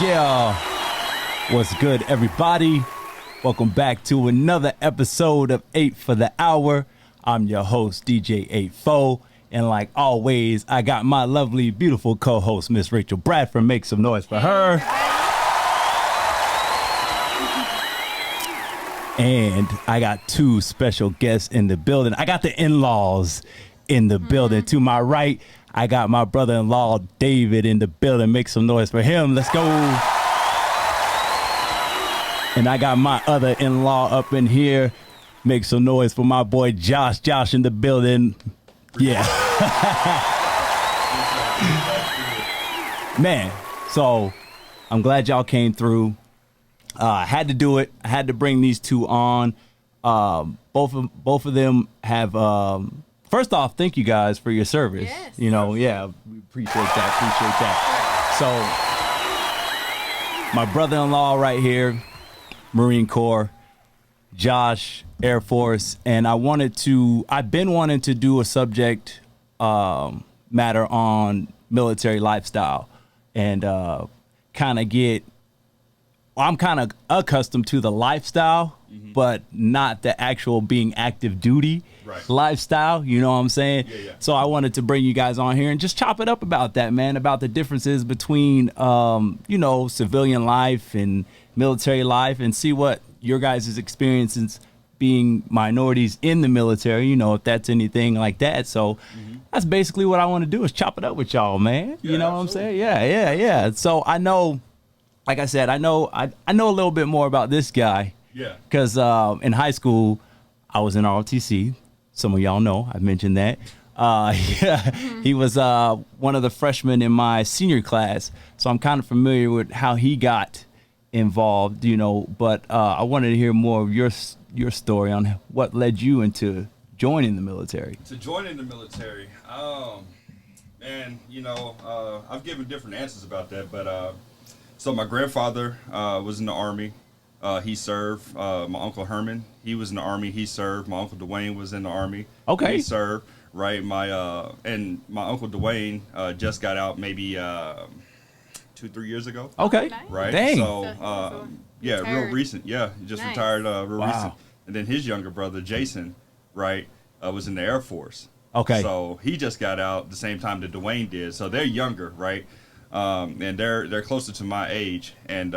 Yeah. What's good, everybody? Welcome back to another episode of 8 for the Hour. I'm your host, DJ Ep2. And like always, I got my lovely, beautiful co-host, Miss Rachel Bradford. Make some noise for her. And I got two special guests in the building. I got the in-laws in the building. To my right, I got my brother-in-law, David, in the building. Make some noise for him. Let's go. And I got my other in-law up in here. Make some noise for my boy, Josh. Josh in the building. Yeah. Man, so I'm glad y'all came through. I had to do it. I had to bring these two on. Both of them have. First off, thank you guys for your service. Yes. You know, yeah, we appreciate that. So, my brother-in-law right here, Marine Corps, Josh, Air Force, and I've been wanting to do a subject matter on military lifestyle and kind of get. I'm kind of accustomed to the lifestyle, but not the actual being active duty lifestyle. You know what I'm saying? Yeah. So I wanted to bring you guys on here and just chop it up about that, man, about the differences between, civilian life and military life and see what your guys' experiences being minorities in the military, if that's anything like that. So that's basically what I want to do is chop it up with y'all, man. Yeah, you know absolutely. what I'm saying? Yeah. So I know. Like I said, I know a little bit more about this guy. Yeah. Because in high school, I was in ROTC. Some of y'all know. I've mentioned that. He was one of the freshmen in my senior class. So I'm kind of familiar with how he got involved, But I wanted to hear more of your story on what led you into joining the military. To joining the military, man, I've given different answers about that, but so my grandfather was in the Army. He served. My Uncle Herman, he was in the Army. He served. My Uncle Dwayne was in the Army. Okay. He served, right? My Uncle Dwayne just got out maybe 2-3 years ago. Okay. Nice. Right? Dang. So, real recent. Yeah, he just Nice. retired real Wow. recent. And then his younger brother, Jason, right, was in the Air Force. Okay. So he just got out the same time that Dwayne did. So they're younger, right? And they're closer to my age, and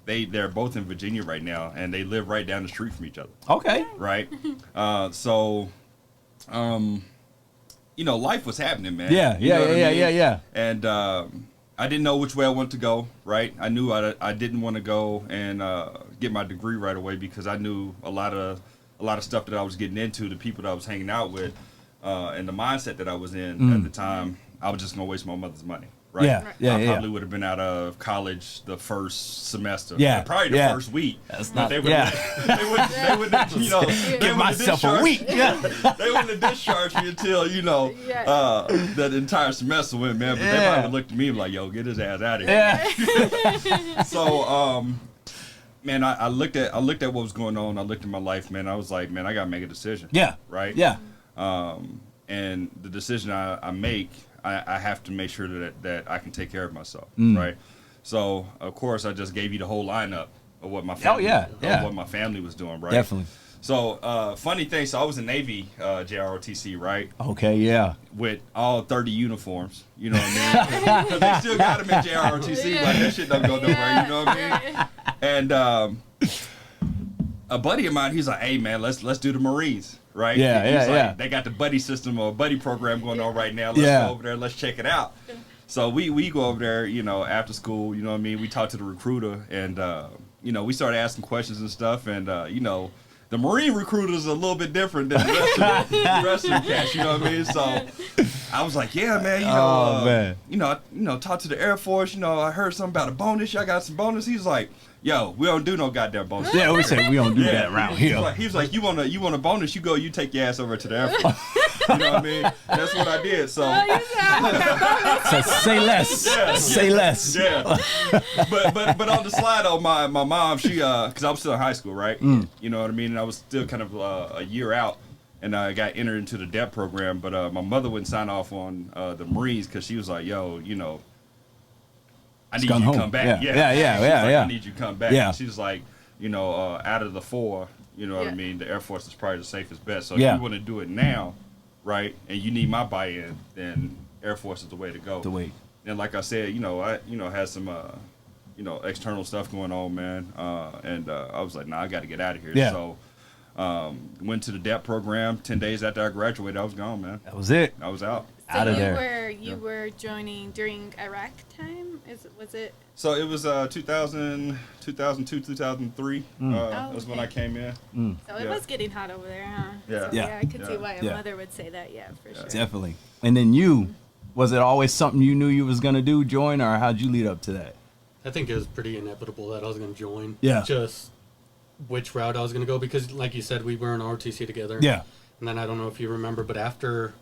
they're both in Virginia right now, and they live right down the street from each other. Okay. Right. Life was happening, man. Yeah. You know what I mean? Yeah. And I didn't know which way I wanted to go. Right. I knew I didn't want to go and get my degree right away because I knew a lot of stuff that I was getting into, the people that I was hanging out with, and the mindset that I was in at the time. I was just gonna waste my mother's money. Right? Yeah. I probably would have been out of college the first semester. Yeah. Probably the first week. That's But not. they Yeah. they wouldn't they wouldn't have Give myself a week. Yeah. They wouldn't have discharged me until, that entire semester went, man. But they Yeah. probably would look at me like, yo, get his ass out of here. Yeah. So, man, I looked at what was going on. I looked at my life, man. I was like, man, I gotta make a decision. Yeah. Right? Yeah. And the decision I make, I have to make sure that I can take care of myself, right? So, of course, I just gave you the whole lineup of what my family, what my family was doing, right? Definitely. So, funny thing, so I was in Navy JROTC, right? Okay. Yeah. With all 30 uniforms, you know what I mean? Because they still got them in JROTC, but that shit don't go nowhere, you know what I mean? And a buddy of mine, he's like, hey, man, let's do the Marines. Right? Yeah. Like, they got the buddy system or buddy program going on right now. Let's go over there. Let's check it out. So we go over there, after school, you know what I mean? We talk to the recruiter and, we started asking questions and stuff. And, the Marine recruiter is a little bit different than the rest of the cats, you know what I mean? So I was like, yeah, man, talk to the Air Force. I heard something about a bonus. Y'all got some bonus. He's like, yo, we don't do no goddamn bonus. Yeah, we say we don't do that around here. He was like, you want a bonus? You take your ass over to the Air Force. You know what I mean? That's what I did. So, So say less. Say less. Yeah. But on the slide, though, my mom, she because I was still in high school, right? You know what I mean? And I was still kind of a year out, and I got entered into the DEP program. But my mother wouldn't sign off on the Marines because she was like, yo, I need you to come back. Yeah. I need you to come back. Yeah. And she's like, you know, out of the 4, you know what I mean, the Air Force is probably the safest bet. So if you want to do it now, right, and you need my buy-in, then Air Force is the way to go. And like I said, you know, I had some you know, external stuff going on, man. And I was like, nah, I got to get out of here. Yeah. So went to the DEP program. 10 days after I graduated, I was gone, man. That was it. I was out. So Out of there. You were joining during Iraq time? Was it? So it was 2002, 2003. Was when I came in. So it was getting hot over there, huh? Yeah. So, Yeah. I could see why a mother would say that. Yeah, for sure. Definitely. And then was it always something you knew you was going to do, join, or how'd you lead up to that? I think it was pretty inevitable that I was going to join. Yeah. Just which route I was going to go, because like you said, we were in ROTC together. Yeah. And then I don't know if you remember, but after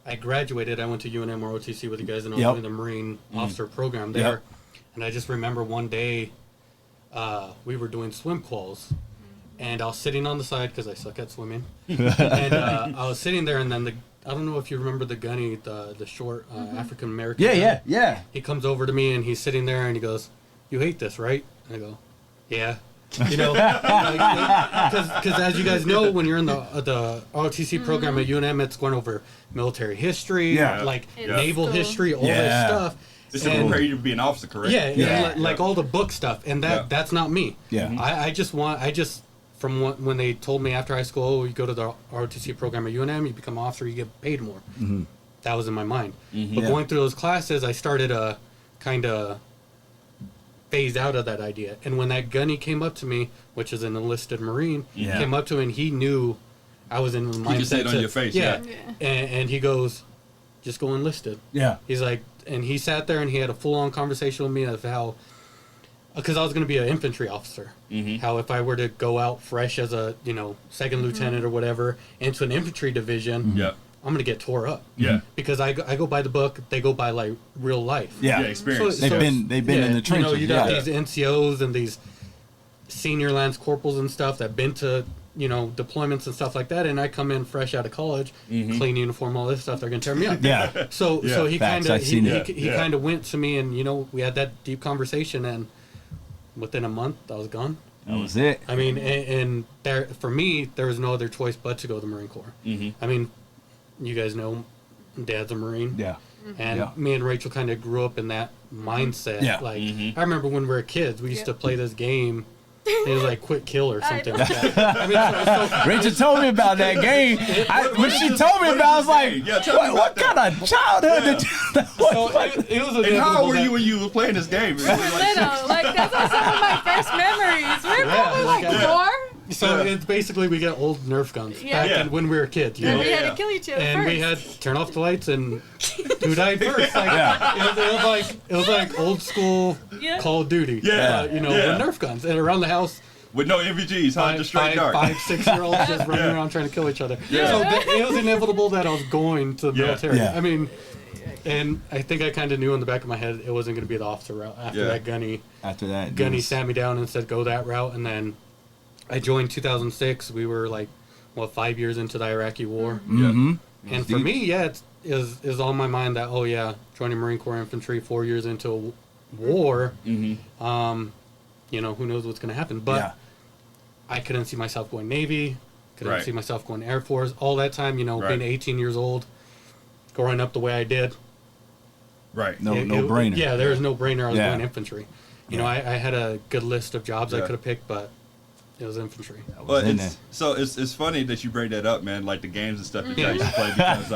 I graduated, I went to UNM or OTC with you guys, and I was doing the Marine officer program there. Yep. And I just remember one day we were doing swim quals, and I was sitting on the side because I suck at swimming. And I was sitting there, and then I don't know if you remember the gunny, the short African American. Yeah. He comes over to me and he's sitting there and he goes, "You hate this, right?" And I go, "Yeah." You know, because as you guys know, when you're in the ROTC program at UNM, it's going over military history, naval history, all this stuff. It's to prepare you to be an officer, correct? Yeah, like all the book stuff, and that's not me. Yeah. I just from when they told me after high school, oh, you go to the ROTC program at UNM, you become an officer, you get paid more. That was in my mind. But going through those classes, I started to kind of phase out of that idea. And when that gunny came up to me, which is an enlisted Marine, came up to me and he knew I was in the mindset. You can see it on your face. And he goes, "Just go enlisted." Yeah. He's like, and he sat there and he had a full-on conversation with me of how, because I was going to be an infantry officer, how if I were to go out fresh as a, second lieutenant or whatever into an infantry division, I'm going to get tore up. Yeah. Because I go by the book, they go by like real life. Yeah, experience. They've been in the trenches. You got these NCOs and these senior lance corporals and stuff that been to, deployments and stuff like that, and I come in fresh out of college, clean uniform, all this stuff, they're going to tear me up. Yeah. So he kind Facts, of he kind of went to me, and we had that deep conversation, and within a month I was gone. That was it. I mean, and there for me there was no other choice but to go to the Marine Corps. I mean, you guys know, Dad's a Marine. Yeah. And me and Rachel kind of grew up in that mindset. Yeah. Like, I remember when we were kids, we used to play this game. It was like Quick Kill or something like that. I mean, Rachel told me about that game. When she told me about it, I was like, what kind of childhood did you... it was And how old were you when you were playing this game? Little, that's are some of my first memories. We were probably like 4. So it's basically we get old Nerf guns back when we were kids. And we had to kill each other and first. we had to turn off the lights and who died first. It was like old school Call of Duty. With Nerf guns and around the house. With no NVGs, huh? Just straight dark. 5, 6-year-olds just running around trying to kill each other. So it was inevitable that I was going to the military. I mean, and I think I kind of knew in the back of my head it wasn't going to be the officer route after that gunny. After that, gunny sat me down and said go that route, and then I joined 2006. We were 5 years into the Iraqi war. And for me, it is on my mind that joining Marine Corps infantry 4 years into a war. Who knows what's going to happen? But I couldn't see myself going Navy. Couldn't see myself going Air Force. All that time, being 18 years old, growing up the way I did. Right. No brainer. Yeah, there was no brainer. I was going infantry. I had a good list of jobs I could have picked, but it was infantry. Well, it's funny that you bring that up, man. Like the games and stuff that y'all used to play because,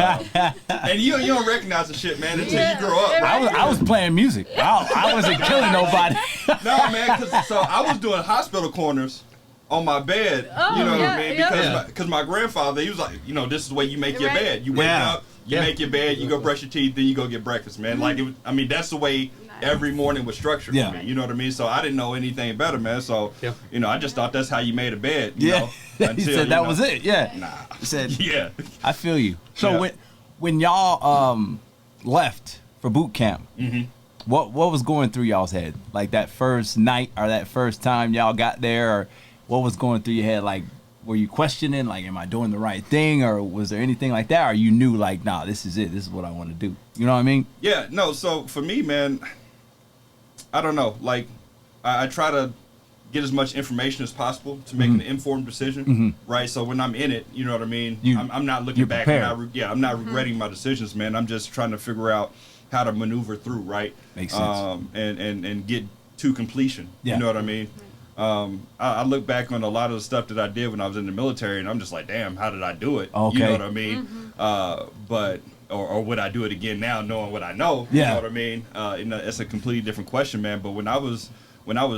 and you don't recognize the shit, man, until you grow up. Right? I was playing music. I wasn't killing nobody. No, man. So I was doing hospital corners on my bed. You know what I mean? Because my grandfather, he was like, this is the way you make your bed. You wake up, you make your bed, you go brush your teeth, then you go get breakfast, man. Like that's the way. Every morning was structured for me, you know what I mean? So I didn't know anything better, man. So, I just thought that's how you made a bed, you know? Until, he said that was it, Nah. He said, I feel you. So when y'all left for boot camp, what was going through y'all's head? Like that first night or that first time y'all got there, or what was going through your head? Like, were you questioning, like, am I doing the right thing? Or was there anything like that? Or you knew, like, nah, this is it. This is what I want to do. You know what I mean? Yeah, no, so for me, man, I don't know. Like, I try to get as much information as possible to make an informed decision, right? So when I'm in it, you know what I mean? I'm not looking back. I'm not regretting my decisions, man. I'm just trying to figure out how to maneuver through, right? Makes sense. And get to completion. Yeah. You know what I mean? I look back on a lot of the stuff that I did when I was in the military, and I'm just like, damn, how did I do it? Okay. You know what I mean? But or would I do it again now, knowing what I know? Yeah. You know what I mean? It's a completely different question, man. But when I was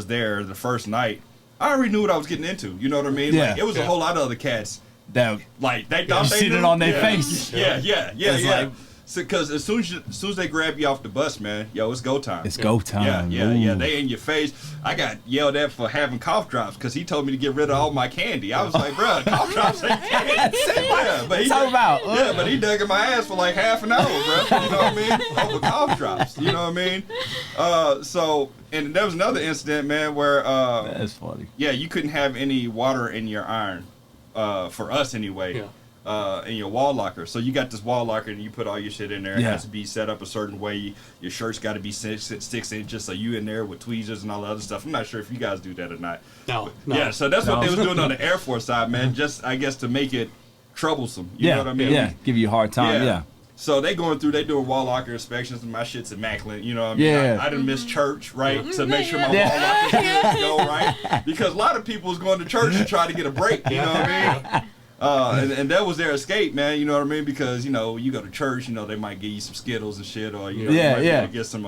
there the first night, I already knew what I was getting into. You know what I mean? Yeah. Like, it was a whole lot of other cats. That Like they thought they see knew. it on their Yeah. face. Yeah. It's like- Because as soon as they grab you off the bus, man, yo, it's go time. It's go time. Yeah. Ooh. They in your face. I got yelled at for having cough drops because he told me to get rid of all my candy. I was like, bro, cough drops ain't candy. Yeah, but he Talk about. yeah, but he dug in my ass for like half an hour, bro. You know what I mean? Over cough drops. You know what I mean? So, and there was another incident, man, where That's funny. yeah, you couldn't have any water in your iron, for us anyway. Yeah. In your wall locker. So you got this wall locker and you put all your shit in there. It Yeah. has to be set up a certain way. Your shirt's got to be 6 inches, so you in there with tweezers and all the other stuff. I'm not sure if you guys do that or not. No. Yeah, so that's what they was doing on the Air Force side, man. Just, I guess, to make it troublesome. You know what I mean? Yeah, give you a hard time. Yeah. So they doing wall locker inspections, and my shit's immaculate. You know what I mean? Yeah. I done missed church, right, to make sure my Yeah. wall locker is good to go, right? Because a lot of people was going to church to try to get a break. You know what I mean? And that was their escape, man. You know what I mean? Because you go to church, they might give you some Skittles and shit, or you might be able to get some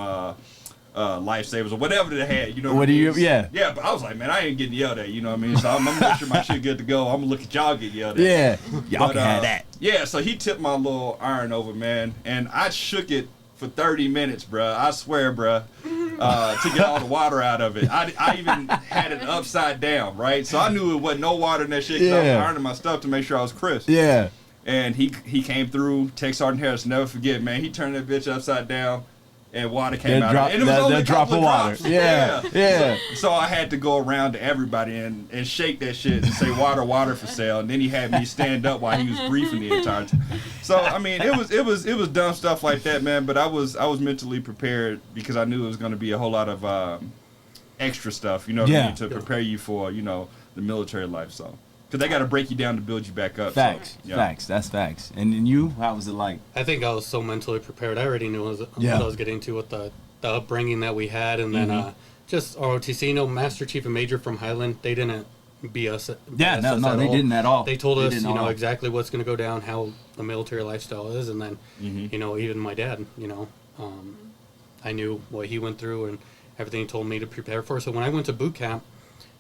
lifesavers or whatever they had. You know what I mean? Yeah. Yeah, but I was like, man, I ain't getting yelled at. You know what I mean? So I'm gonna make sure my shit good to go. I'm gonna look at y'all get yelled at. Yeah. Y'all But, can have that. Yeah, so he tipped my little iron over, man, and I shook it for 30 minutes, bruh. I swear, bruh, to get all the water out of it. I even had it upside down, right? So I knew it wasn't no water in that shit because I was ironing my stuff to make sure I was crisp. Yeah. And he came through, Tech Sergeant Harris, never forget, man. He turned that bitch upside down, and water came out of it. And it was only a drop couple of water. drops. Yeah. So I had to go around to everybody and shake that shit and say water for sale. And then he had me stand up while he was briefing the entire time. So I mean, it was dumb stuff like that, man. But I was mentally prepared because I knew it was going to be a whole lot of extra stuff, you know what I mean, to prepare you for the military life. So because they got to break you down to build you back up. Facts. So, yeah. Facts. That's facts. And then you, how was it like? I think I was so mentally prepared. I already knew what I was getting to with the upbringing that we had, and then just ROTC. Master Chief and Major from Highland, they didn't BS it. Yeah, BS us no, at they all. didn't at all. They told us, didn't at all. exactly what's going to go down, how the military lifestyle is, and then, even my dad, I knew what he went through and everything he told me to prepare for. So when I went to boot camp,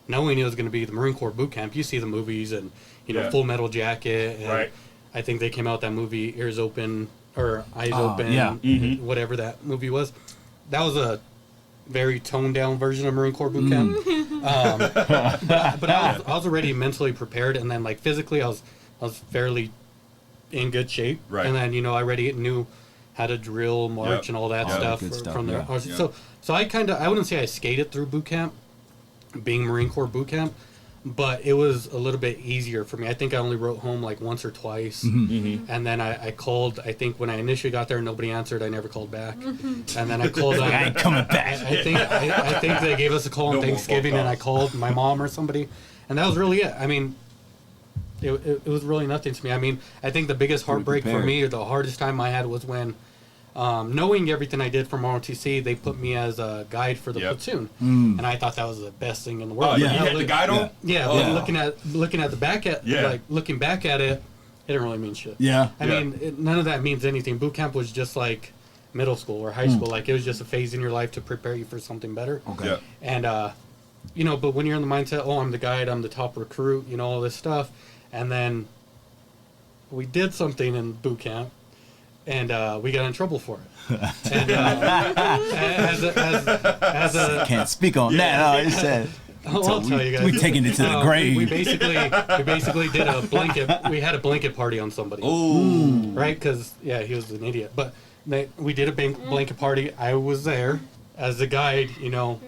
knowing it was going to be the Marine Corps boot camp, you see the movies and Full Metal Jacket, and Right. I think they came out that movie Ears Open or Eyes Open, whatever that movie was. That was a very toned down version of Marine Corps boot camp. But I was already mentally prepared, and then like physically, I was fairly in good shape. Right. And then I already knew how to drill, march, and all that stuff, good stuff, from there. yeah. So I wouldn't say I skated through boot camp, being Marine Corps boot camp, but it was a little bit easier for me. I think I only wrote home like once or twice, and then I called. I think when I initially got there, nobody answered. I never called back, and then I called. I ain't coming back. I think they gave us a call on No more Thanksgiving, phone and I calls. called my mom or somebody, and that was really it. I mean, it was really nothing to me. I mean, I think the biggest heartbreak for prepared. me, or the hardest time I had, was when, knowing everything I did from ROTC, they put me as a guide for the platoon, and I thought that was the best thing in the world. Oh, you had the guide on? Yeah, Yeah. but looking at the back looking back at it, it didn't really mean shit. Yeah. I mean, none of that means anything. Boot camp was just like middle school or high school. Like, it was just a phase in your life to prepare you for something better. Okay. Yeah. And, but when you're in the mindset, oh, I'm the guide, I'm the top recruit, all this stuff. And then we did something in boot camp, and we got in trouble for it. And as a Can't speak on that. Oh, he said. I'll tell you guys. We taking it to the grave. We basically did a blanket. We had a blanket party on somebody. Ooh. Right? Because he was an idiot. But we did a blanket party. I was there as a guide. I'm Yeah, not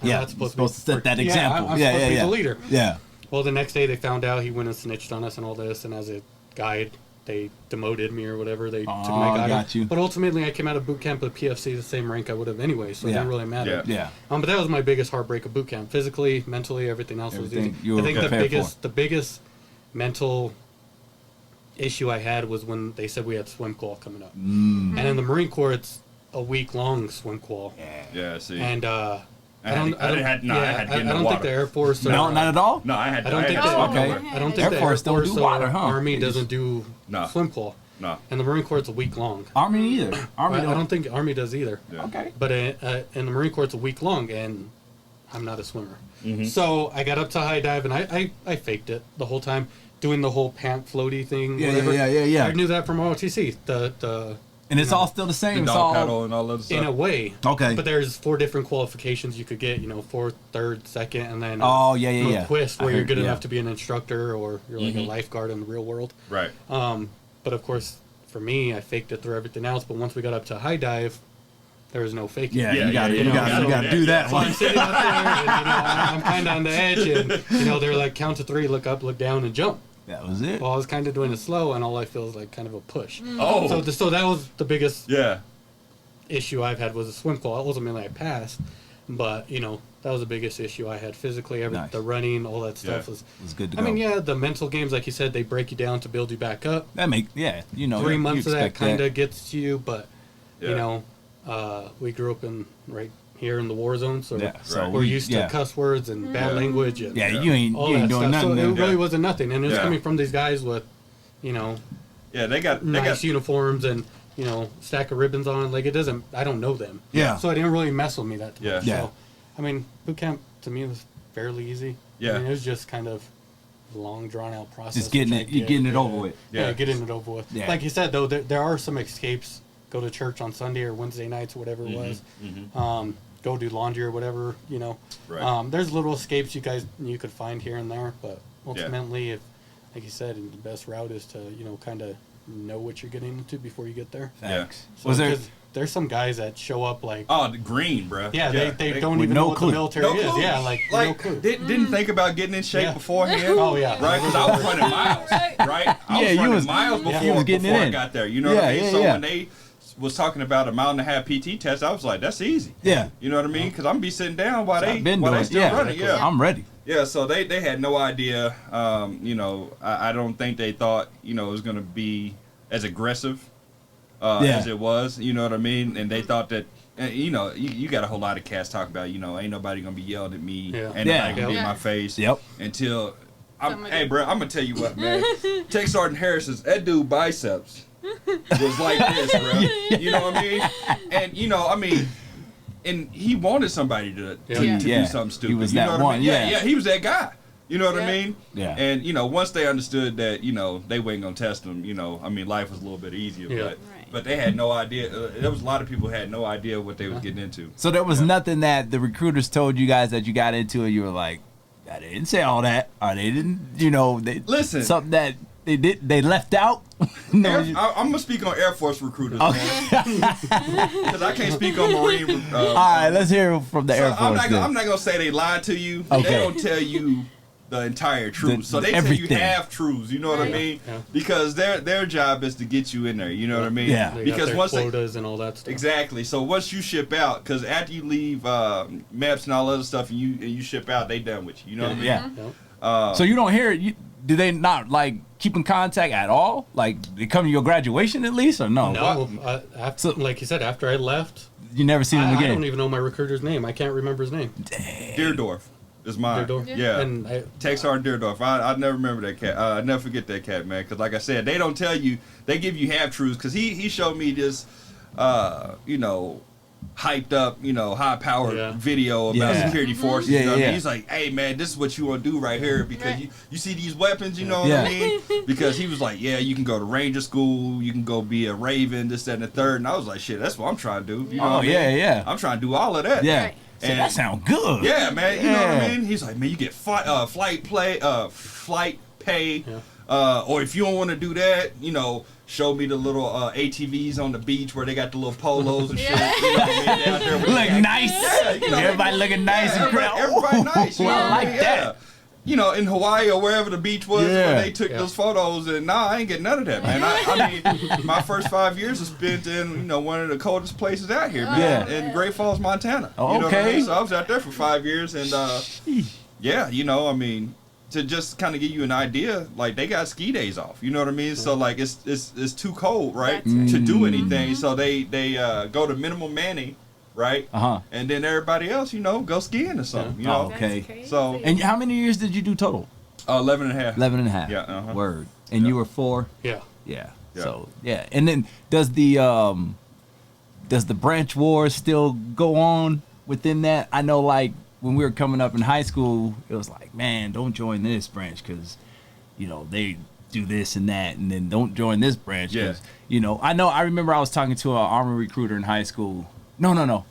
you're supposed to set that example. I'm supposed to be the leader. Yeah. Well, the next day they found out he went and snitched on us and all this. And as a guide, they demoted me or whatever. They took Oh, my guy. got you. But ultimately, I came out of boot camp with PFC the same rank I would have anyway, so it didn't really matter. Yeah. But that was my biggest heartbreak of boot camp. Physically, mentally, everything else was Everything easy. you were I think prepared the biggest mental issue I had was when they said we had swim qual coming up. And in the Marine Corps, it's a week-long swim qual. Yeah, see. And I don't think the Air Force. No, not at all. No, I had. I don't think to okay. I don't think Air the Force Air don't Force do water, huh? Army They doesn't do No. swim qual. No. And the Marine Corps, it's a week long. Army either. Army I don't think Army does either. Yeah. Okay. But in the Marine Corps, it's a week long, and I'm not a swimmer. So I got up to high dive, and I faked it the whole time, doing the whole pant floaty thing. Whatever. Yeah. I knew that from ROTC. The And it's all still the same. The It's dog all paddle and all that stuff. in a way. Okay. But there's 4 different qualifications you could get. Fourth, third, second, and then Oh, yeah. twist I where you're heard- good yeah. enough to be an instructor or you're like a lifeguard in the real world. Right. But of course, for me, I faked it through everything else. But once we got up to high dive, there was no faking. Yeah, Yeah, you got to yeah, you yeah, got yeah. you got to do that So I'm one. sitting up there, and I'm kind of on the edge, and they're like, count to 3, look up, look down, and jump. That was it. Well, I was kind of doing it slow, and all I feel is like kind of a push. Oh. So that was the biggest Yeah. issue I've had was a swim qual. Ultimately, I passed, but that was the biggest issue I had physically. Nice. The running, all that stuff Yeah. was. It was good to I go. mean, yeah, the mental games, like you said, they break you down to build you back up. That make 3 months of that expect kind of gets to you, but Yeah. we grew up right here in the war zone, so Yeah, so we're used to yeah. cuss words and bad language. And Yeah, Yeah. you ain't all you ain't that doing stuff. So nothing. it there. really wasn't nothing, and it was Yeah. coming from these guys with, Yeah, they got nice uniforms and stack of ribbons on. Like I don't know them. Yeah. So it didn't really mess with me that much. Yeah. Yeah. So, I mean, boot camp to me was fairly easy. Yeah. I mean, it was just kind of a long, drawn out process. Just getting to it, you're getting it over with. Yeah, Yeah. getting it over with. Yeah. Like you said, though, there are some escapes. Go to church on Sunday or Wednesday nights or whatever it was. Go do laundry or whatever, Right. There's little escapes you could find here and there, but ultimately, if, like you said, the best route is to, kind of know what you're getting into before you get there. Thanks. So, Was there 'cause there's some guys that show up like, Oh, the green, bro. they don't with even no know what clue. the military No is. clue. Yeah, no clue. Didn't think about getting in shape Yeah. beforehand. Oh, yeah. Right, because I was running miles. Right, I Yeah, was you running was- miles yeah, before, you was getting before it I in. got there. You know what I mean? Yeah, So yeah. when they was talking about a 1.5 PT test, I was like, that's easy. Yeah. You know what I mean? Because I'm gonna be sitting down while I've been they doing still yeah. running. Yeah. I'm ready. Yeah, so they had no idea. I don't think they thought it was gonna be as aggressive as it was. You know what I mean? And they thought that you got a whole lot of cats talk about ain't nobody gonna be yelling at me, Yeah. ain't Yeah. nobody gonna be in Yeah. my face. Yep. Until Somebody- hey, bro, I'm gonna tell you what, man. Tech Sergeant Harris's that dude biceps was like this, bro. You know what I mean? And and he wanted somebody to Yeah. do Yeah. something stupid. He was you know that what I one, mean? yeah. Yeah, he was that guy. You know what I Yeah. mean? Yeah. And once they understood that they weren't gonna test him, life was a little bit easier. Yeah. Right. But they had no idea. There was a lot of people who had no idea what they was getting into. So there was nothing that the recruiters told you guys that you got into, and you were like, "I didn't say all that," or they didn't, they Listen. something that they left out. No, I'm gonna speak on Air Force recruiters, man, because I can't speak on Marine. all right, let's hear from the So Air Force. I'm then. not gonna say they lied to you. Okay. They don't tell you the entire truth. So they tell everything. you half truths. You know what I Right. mean? Yeah. Because their job is to get you in there. You know what I mean? Yeah. They got Because their once they quotas and all that stuff. exactly. So once you ship out, because after you leave maps and all other stuff, and you ship out, they done with you. You know what I mean? Yeah. Yeah. So you don't hear it. Do they not like keep in contact at all? Like they come to your graduation at least, or no? No, after, So- like you said, after I left, You never see them I again. don't even know my recruiter's name. I can't remember his name. Deerdorf is mine. Deerdorf? Yeah. And Tech Sergeant Deerdorf. I never remember that cat. I never forget that cat, man. Because like I said, they don't tell you. They give you half truths. Because he showed me this, hyped up, high powered Yeah. video about Yeah. security forces. Yeah, you know what I yeah. mean? He's like, hey man, this is what you want to do right here because Right. you see these weapons, you know what Yeah. I mean? Because he was like, yeah, you can go to Ranger school, you can go be a Raven, this, that, and the third. And I was like, shit, that's what I'm trying to do. You know Oh what I mean? yeah. I'm trying to do all of that. Yeah. Right. So And- that sounds good. Yeah, man. You know what Yeah. I mean? He's like, man, you get flight pay, Yeah. or if you don't want to do that, show me the little ATVs on the beach where they got the little polos and shit. You know what I mean? Down there where they Look got- nice. Yeah, Everybody looking nice and everybody, pretty. everybody nice. You know I what like mean? that. you know, in Hawaii or wherever the beach was Yeah. when they took those photos. And I ain't getting none of that, man. I mean, my first 5 years was spent in, you know, one of the coldest places out here, man, in Great Falls, Montana. Oh, you know what I okay. mean? So I was out there for 5 years, and yeah, you know, I mean, to just kind of give you an idea, like they got ski days off. You know what I mean? So like it's too cold, right, to do anything. So they go to minimum manning. Right, and then everybody else, you know, go skiing or something. You know, okay. So, and how many years did you do total? 11 and a half. 11 and a half. Yeah. Word. And you were 4. Yeah. Yeah. So and then does the branch wars still go on within that? I know, like when we were coming up in high school, it was like, man, don't join this branch because, you know, they do this and that, and then don't join this branch because, you know, I remember I was talking to an Army recruiter in high school. No.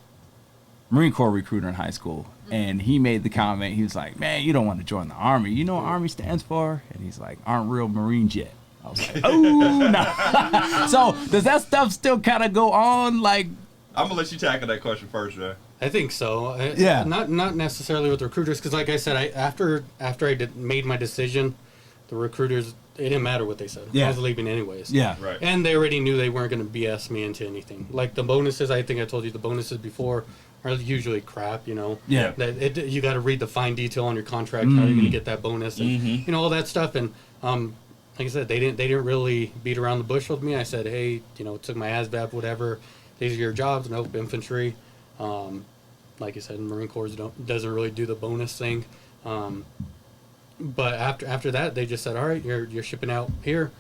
Marine Corps recruiter in high school. And he made the comment, he was like, man, you don't want to join the Army. You know what Army stands for? And he's like, aren't real Marines yet. I was like, oh, no. So does that stuff still kind of go on? Like, I'm going to let you tackle that question first, man. I think so. Yeah. Not necessarily with recruiters, because like I said, after I made my decision, the recruiters, it didn't matter what they said. Yeah. I was leaving anyways. Right. And they already knew they weren't going to BS me into anything. Like the bonuses, I think I told you the bonuses before are usually crap, you know. Yeah. That you got to read the fine detail on your contract, how you're going to get that bonus, and you know all that stuff. And like I said, they didn't really beat around the bush with me. I said, hey, you know, took my ASVAB, whatever. These are your jobs. Nope, infantry. Like you said, Marine Corps doesn't really do the bonus thing. But after that, they just said, all right, you're shipping out here.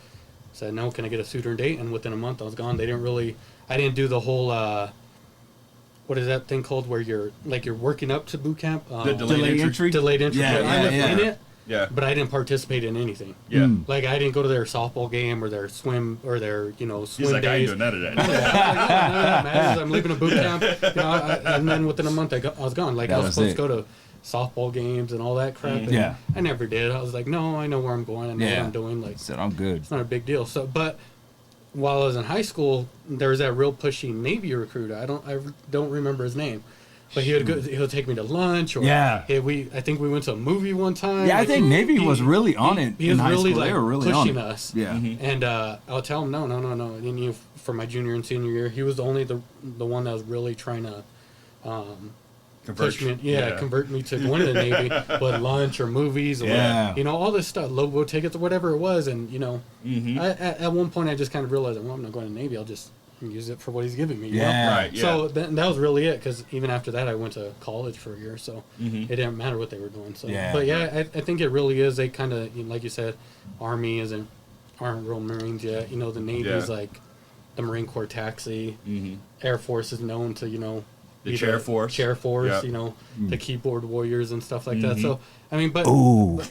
Said, no, can I get a suitor and date? And within a month, I was gone. I didn't do the whole, what is that thing called where you're working up to boot camp? The delayed entry? Delayed entry. Yeah, I was in it, but I didn't participate in anything. Yeah. Like, I didn't go to their softball game or their swim or their, you know, swim He's like, days. I ain't doing none of that. Yeah, I was like, no, none of that matters. I'm leaving a boot camp. You know, and then within a month, I was gone. Like, I was supposed to go to softball games and all that crap. And I never did. I was like, no, I know where I'm going. I know what I'm doing. Like, said, I'm good. It's not a big deal. So, but while I was in high school, there was that real pushy Navy recruiter. I don't remember his name, but he would take me to lunch. Or I think we went to a movie one time. Yeah, I think Navy was really on it. He was in high really school. like They were really pushing on it. us. Yeah. And I'll tell him no. And then for my junior and senior year, he was only the one that was really trying to push me, convert me to going to the Navy, but lunch or movies or you know, all this stuff, Lobo tickets or whatever it was. And you know, at one point I just kind of realized, well, I'm not going to the Navy. I'll just use it for what he's giving me. You know? Right. Yeah. So that was really it, because even after that I went to college for a year, so it didn't matter what they were doing. So, but I think it really is. They kind of, you know, like you said, Army aren't real Marines yet. You know, the Navy is like the Marine Corps taxi. Air Force is known to, you know, the chair force, you know, the keyboard warriors and stuff like that. So, I mean, but nah.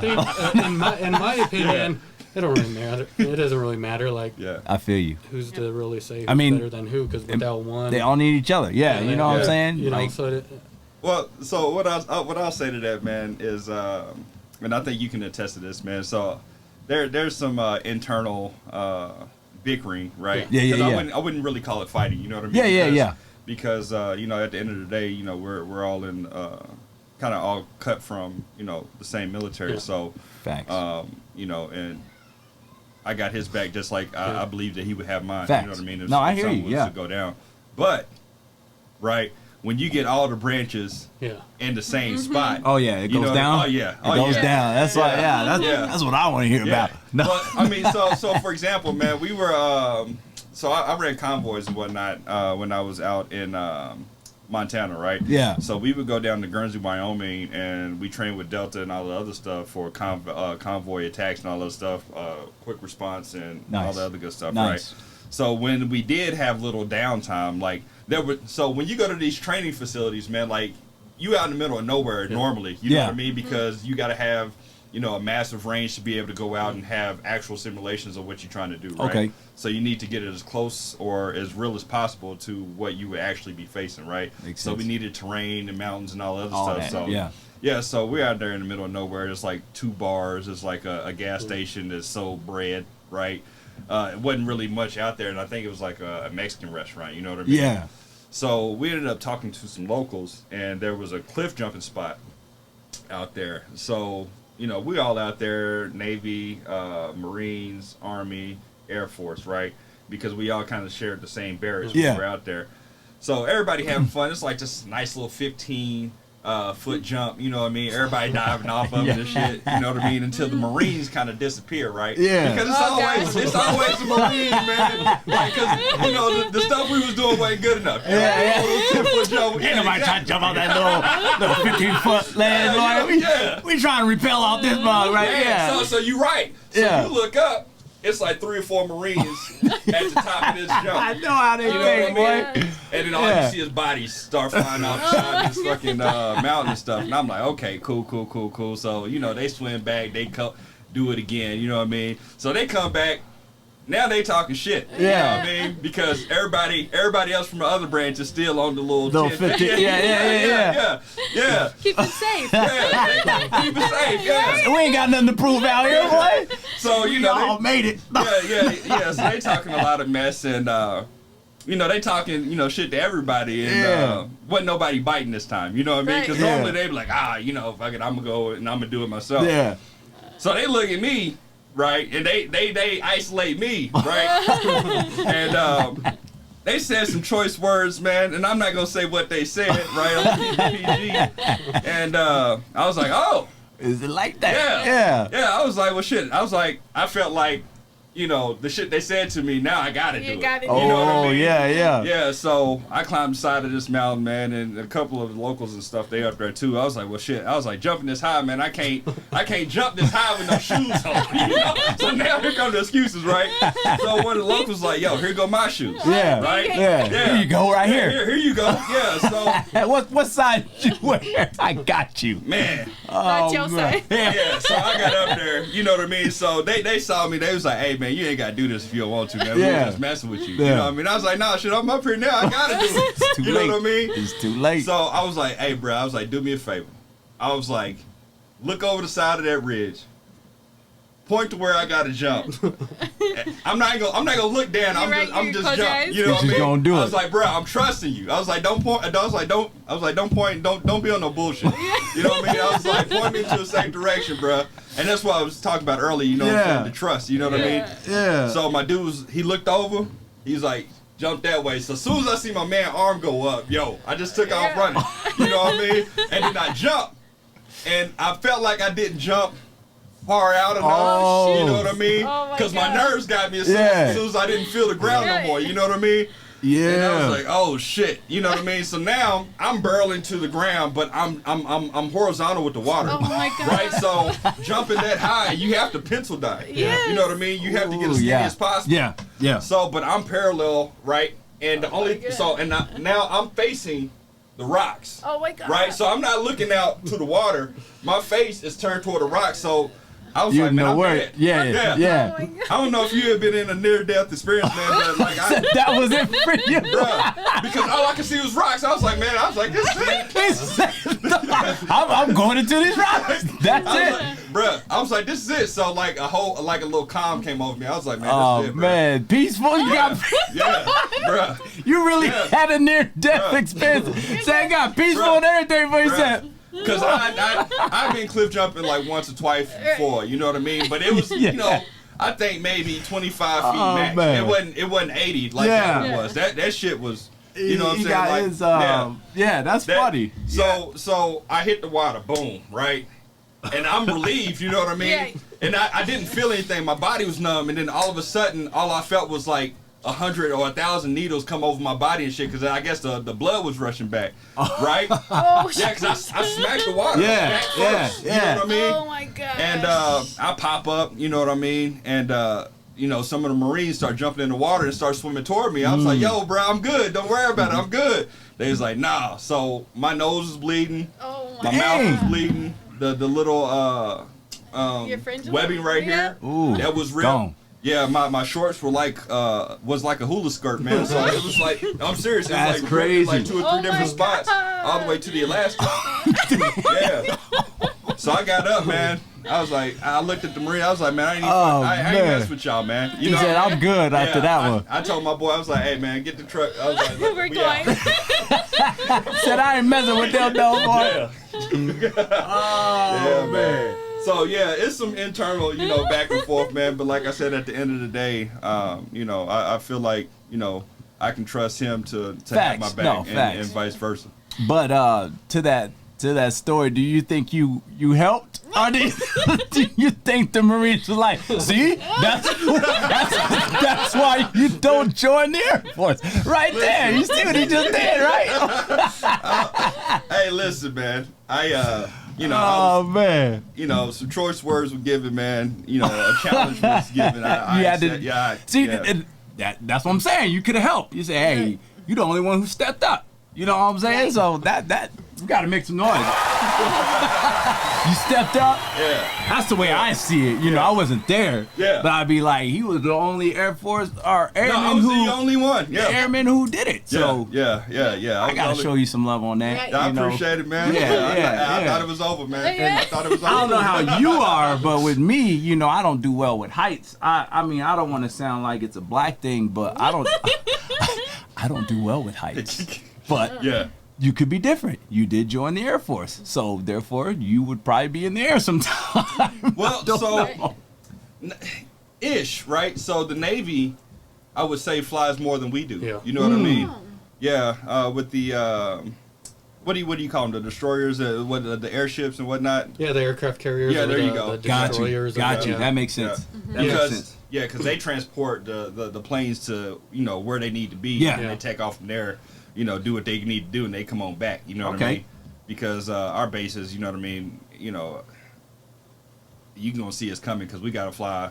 in my opinion, it don't really matter. It doesn't really matter. Like, I feel you. Who's to really say who's better than who? Because without one, they all need each other. Yeah, you know what I'm saying. You know, like, so what I'll say to that, man, is, and I think you can attest to this, man. So there's some internal bickering, right? I wouldn't really call it fighting. You know what I mean? Because you know, at the end of the day, you know, we're all in kind of all cut from, you know, the same military. So facts. You know, and I got his back just like I believe that he would have mine. Facts. You know what I mean? No, I hear you. To go down, but right. When you get all the branches in the same spot, it goes down. It goes down. That's why. That's what I want to hear about. No. But I mean, so for example, man, we were so I ran convoys and whatnot when I was out in Montana, right? Yeah. So we would go down to Guernsey, Wyoming, and we trained with Delta and all the other stuff for convoy attacks and all that stuff, quick response and all the other good stuff, right? So when we did have little downtime, like when you go to these training facilities, man, like you out in the middle of nowhere normally, you know what I mean? Because you got to have, you know, a massive range to be able to go out and have actual simulations of what you're trying to do, right? Okay. So you need to get it as close or as real as possible to what you would actually be facing, right? Makes sense. So we needed terrain and mountains and all other stuff. So so we're out there in the middle of nowhere. There's like 2 bars. There's like a gas station that sold bread, right? It wasn't really much out there, and I think it was like a Mexican restaurant, you know what I mean? Yeah. So we ended up talking to some locals, and there was a cliff jumping spot. out there. So, you know, we all out there, Navy, Marines, Army, Air Force, right? Because we all kind of shared the same barracks when we were out there. So everybody having fun. It's like just a nice little 15-foot jump, you know what I mean? Everybody diving off of it and shit, you know what I mean? Until the Marines kind of disappear, right? Yeah. Because it's always the Marines, man. Like, because, you know, the stuff we was doing wasn't good enough. Yeah. 10-foot jump. Ain't nobody trying to jump off that little 15-foot ledge. We trying to repel off this mug, right? Yeah. So you're right. So you look up, it's like 3 or 4 Marines at the top of this jump. I know how they think, boy. And then all you see is bodies start flying off the side of this fucking mountain and stuff. And I'm like, okay, cool. So, you know, they swim back, they do it again, you know what I mean? So they come back. Now they talking shit. You know what I mean? Because everybody else from the other branch is still on the little 50. Yeah. Keep it safe. Keep it safe. Yeah. We ain't got nothing to prove out here, boy. So, you know, y'all made it. Yeah. So they talking a lot of mess and you know, they talking, you know, shit to everybody and wasn't nobody biting this time. You know what I mean? Because normally they be like, you know, fuck it, I'm gonna go and I'm gonna do it myself. Yeah. So they look at me. Right, and they isolate me, right? And they said some choice words, man, and I'm not gonna say what they said, right? I'm PG. And I was like, oh, is it like that? Yeah. I was like, well, shit. I was like, I felt like, you know, the shit they said to me. Now I gotta do it. You know what I mean? Yeah. So I climbed the side of this mountain, man, and a couple of the locals and stuff, they up there too. I was like, well, shit. I was like, jumping this high, man. I can't jump this high with no shoes on. You know? So now here come the excuses, right? So one of the locals was like, yo, here go my shoes. Yeah. Right. Yeah. Here you go, right here. Here you go. Yeah. So what size you wear? I got you, man. Not your side. Yeah. So I got up there. You know what I mean? So they saw me. They was like, hey, man, you ain't gotta do this if you don't want to, man. We're just messing with you. You know what I mean? I was like, nah, shit, I'm up here now. I gotta do it. It's too you late. know what I mean? It's too late. So I was like, hey, bro, I was like, do me a favor. I was like, look over the side of that ridge. Point to where I gotta jump. I'm not gonna look down. I'm just jump. You know what I mean? Gonna do I was like, bro, I'm trusting you. I was like, don't point. Don't point. Don't be on no bullshit. You know what I mean? I was like, point me into the same direction, bro. And that's what I was talking about earlier. You know what I'm saying? The trust. You know what I mean? Yeah. So my dude he looked over. He's like, jump that way. So as soon as I see my man arm go up, I just took off running. You know what I mean? And then I jumped, and I felt like I didn't jump far out enough, you know what I mean? Because my nerves got me as soon as I didn't feel the ground no more, you know what I mean? Yeah. And I was like, oh shit, you know what I mean? So now I'm burrowing to the ground, but I'm horizontal with the water. Oh my God. Right? So jumping that high, you have to pencil dive. Yes. You know what I mean? You have to get as steady as possible. Yeah. So, but I'm parallel, right? And now I'm facing the rocks. Oh my God. Right? So I'm not looking out to the water. My face is turned toward the rocks. So I was like, man, I'm dead. Yeah. Oh my God. I don't know if you have been in a near-death experience, man, but like that was it for you, bruh, because all I could see was rocks. I was like, this is it. I'm going into these rocks. That's it. Like, bruh, I was like, this is it. So like a little calm came over me. I was like, man, this is it, bruh. Man, peaceful. You got bruh. You really had a near-death experience. So I got peaceful and everything for yourself. Because I've been cliff jumping like once or twice before, you know what I mean? But it was, you know, I think maybe 25 feet max. Man. It wasn't 80 like that was. That shit was, you know what I'm saying? That's funny. So I hit the water, boom, right? And I'm relieved, you know what I mean? And I didn't feel anything. My body was numb, and then all of a sudden, all I felt was like 100 or 1,000 needles come over my body and shit, because I guess the blood was rushing back, right? Because I smacked the water. You know what I mean? Oh my God. And I pop up, you know what I mean? And you know, some of the Marines start jumping in the water and start swimming toward me. I was like, yo, bro, I'm good. Don't worry about it. I'm good. They was like, nah. So my nose is bleeding. Oh my mouth is bleeding. The little webbing right here, that was real. Gone. Yeah, my shorts were like was like a hula skirt, man. So it was like, I'm serious. It was That's like crazy. Like 2 or 3 different spots, all the way to the elastic. Yeah. So I got up, man, I was like, I looked at the Marine. I was like, man, I ain't man. mess with y'all, man. He said, I'm good after that one. I told my boy, I was like, hey, man, get the truck. I was like, look, We're we going. out. Said, I ain't messing with them no more. Yeah, man. So yeah, it's some internal, back and forth, man. But like I said, at the end of the day, I feel like, I can trust him to have my back and vice versa. But to that story, do you think you helped, or do you think the Marines was like, see, that's why you don't join the Air Force, right there? You see what he just did, right? Hey, listen, man. Man. Some choice words were given, man. A challenge was given. That's what I'm saying. You could have helped. You say, hey, you the only one who stepped up. You know what I'm saying? So that we gotta make some noise. You stepped up. Yeah. That's the way I see it. I wasn't there. Yeah. But I'd be like, he was the only Air Force or airman I was the only one. Yeah. Airman who did it. So yeah. I gotta show you some love on that. I appreciate it, man. I thought it was over, man. Yeah. I thought it was over. I don't know how you are, but with me, I don't do well with heights. I mean, I don't want to sound like it's a black thing, but I don't do well with heights. But you could be different. You did join the Air Force, so therefore you would probably be in the air sometime. Well, so ish, right? So the Navy, I would say, flies more than we do. Yeah. You know what I mean? Yeah. With the what do you call them? The destroyers, the airships and whatnot. Yeah, the aircraft carriers. Yeah, there you go. The Got destroyers. you. That makes sense. Yeah. That makes sense. Yeah, because they transport the planes to where they need to be. Yeah. And they take off from there. Do what they need to do, and they come on back. You know what I mean? Because our bases, you know what I mean. You gonna see us coming because we gotta fly.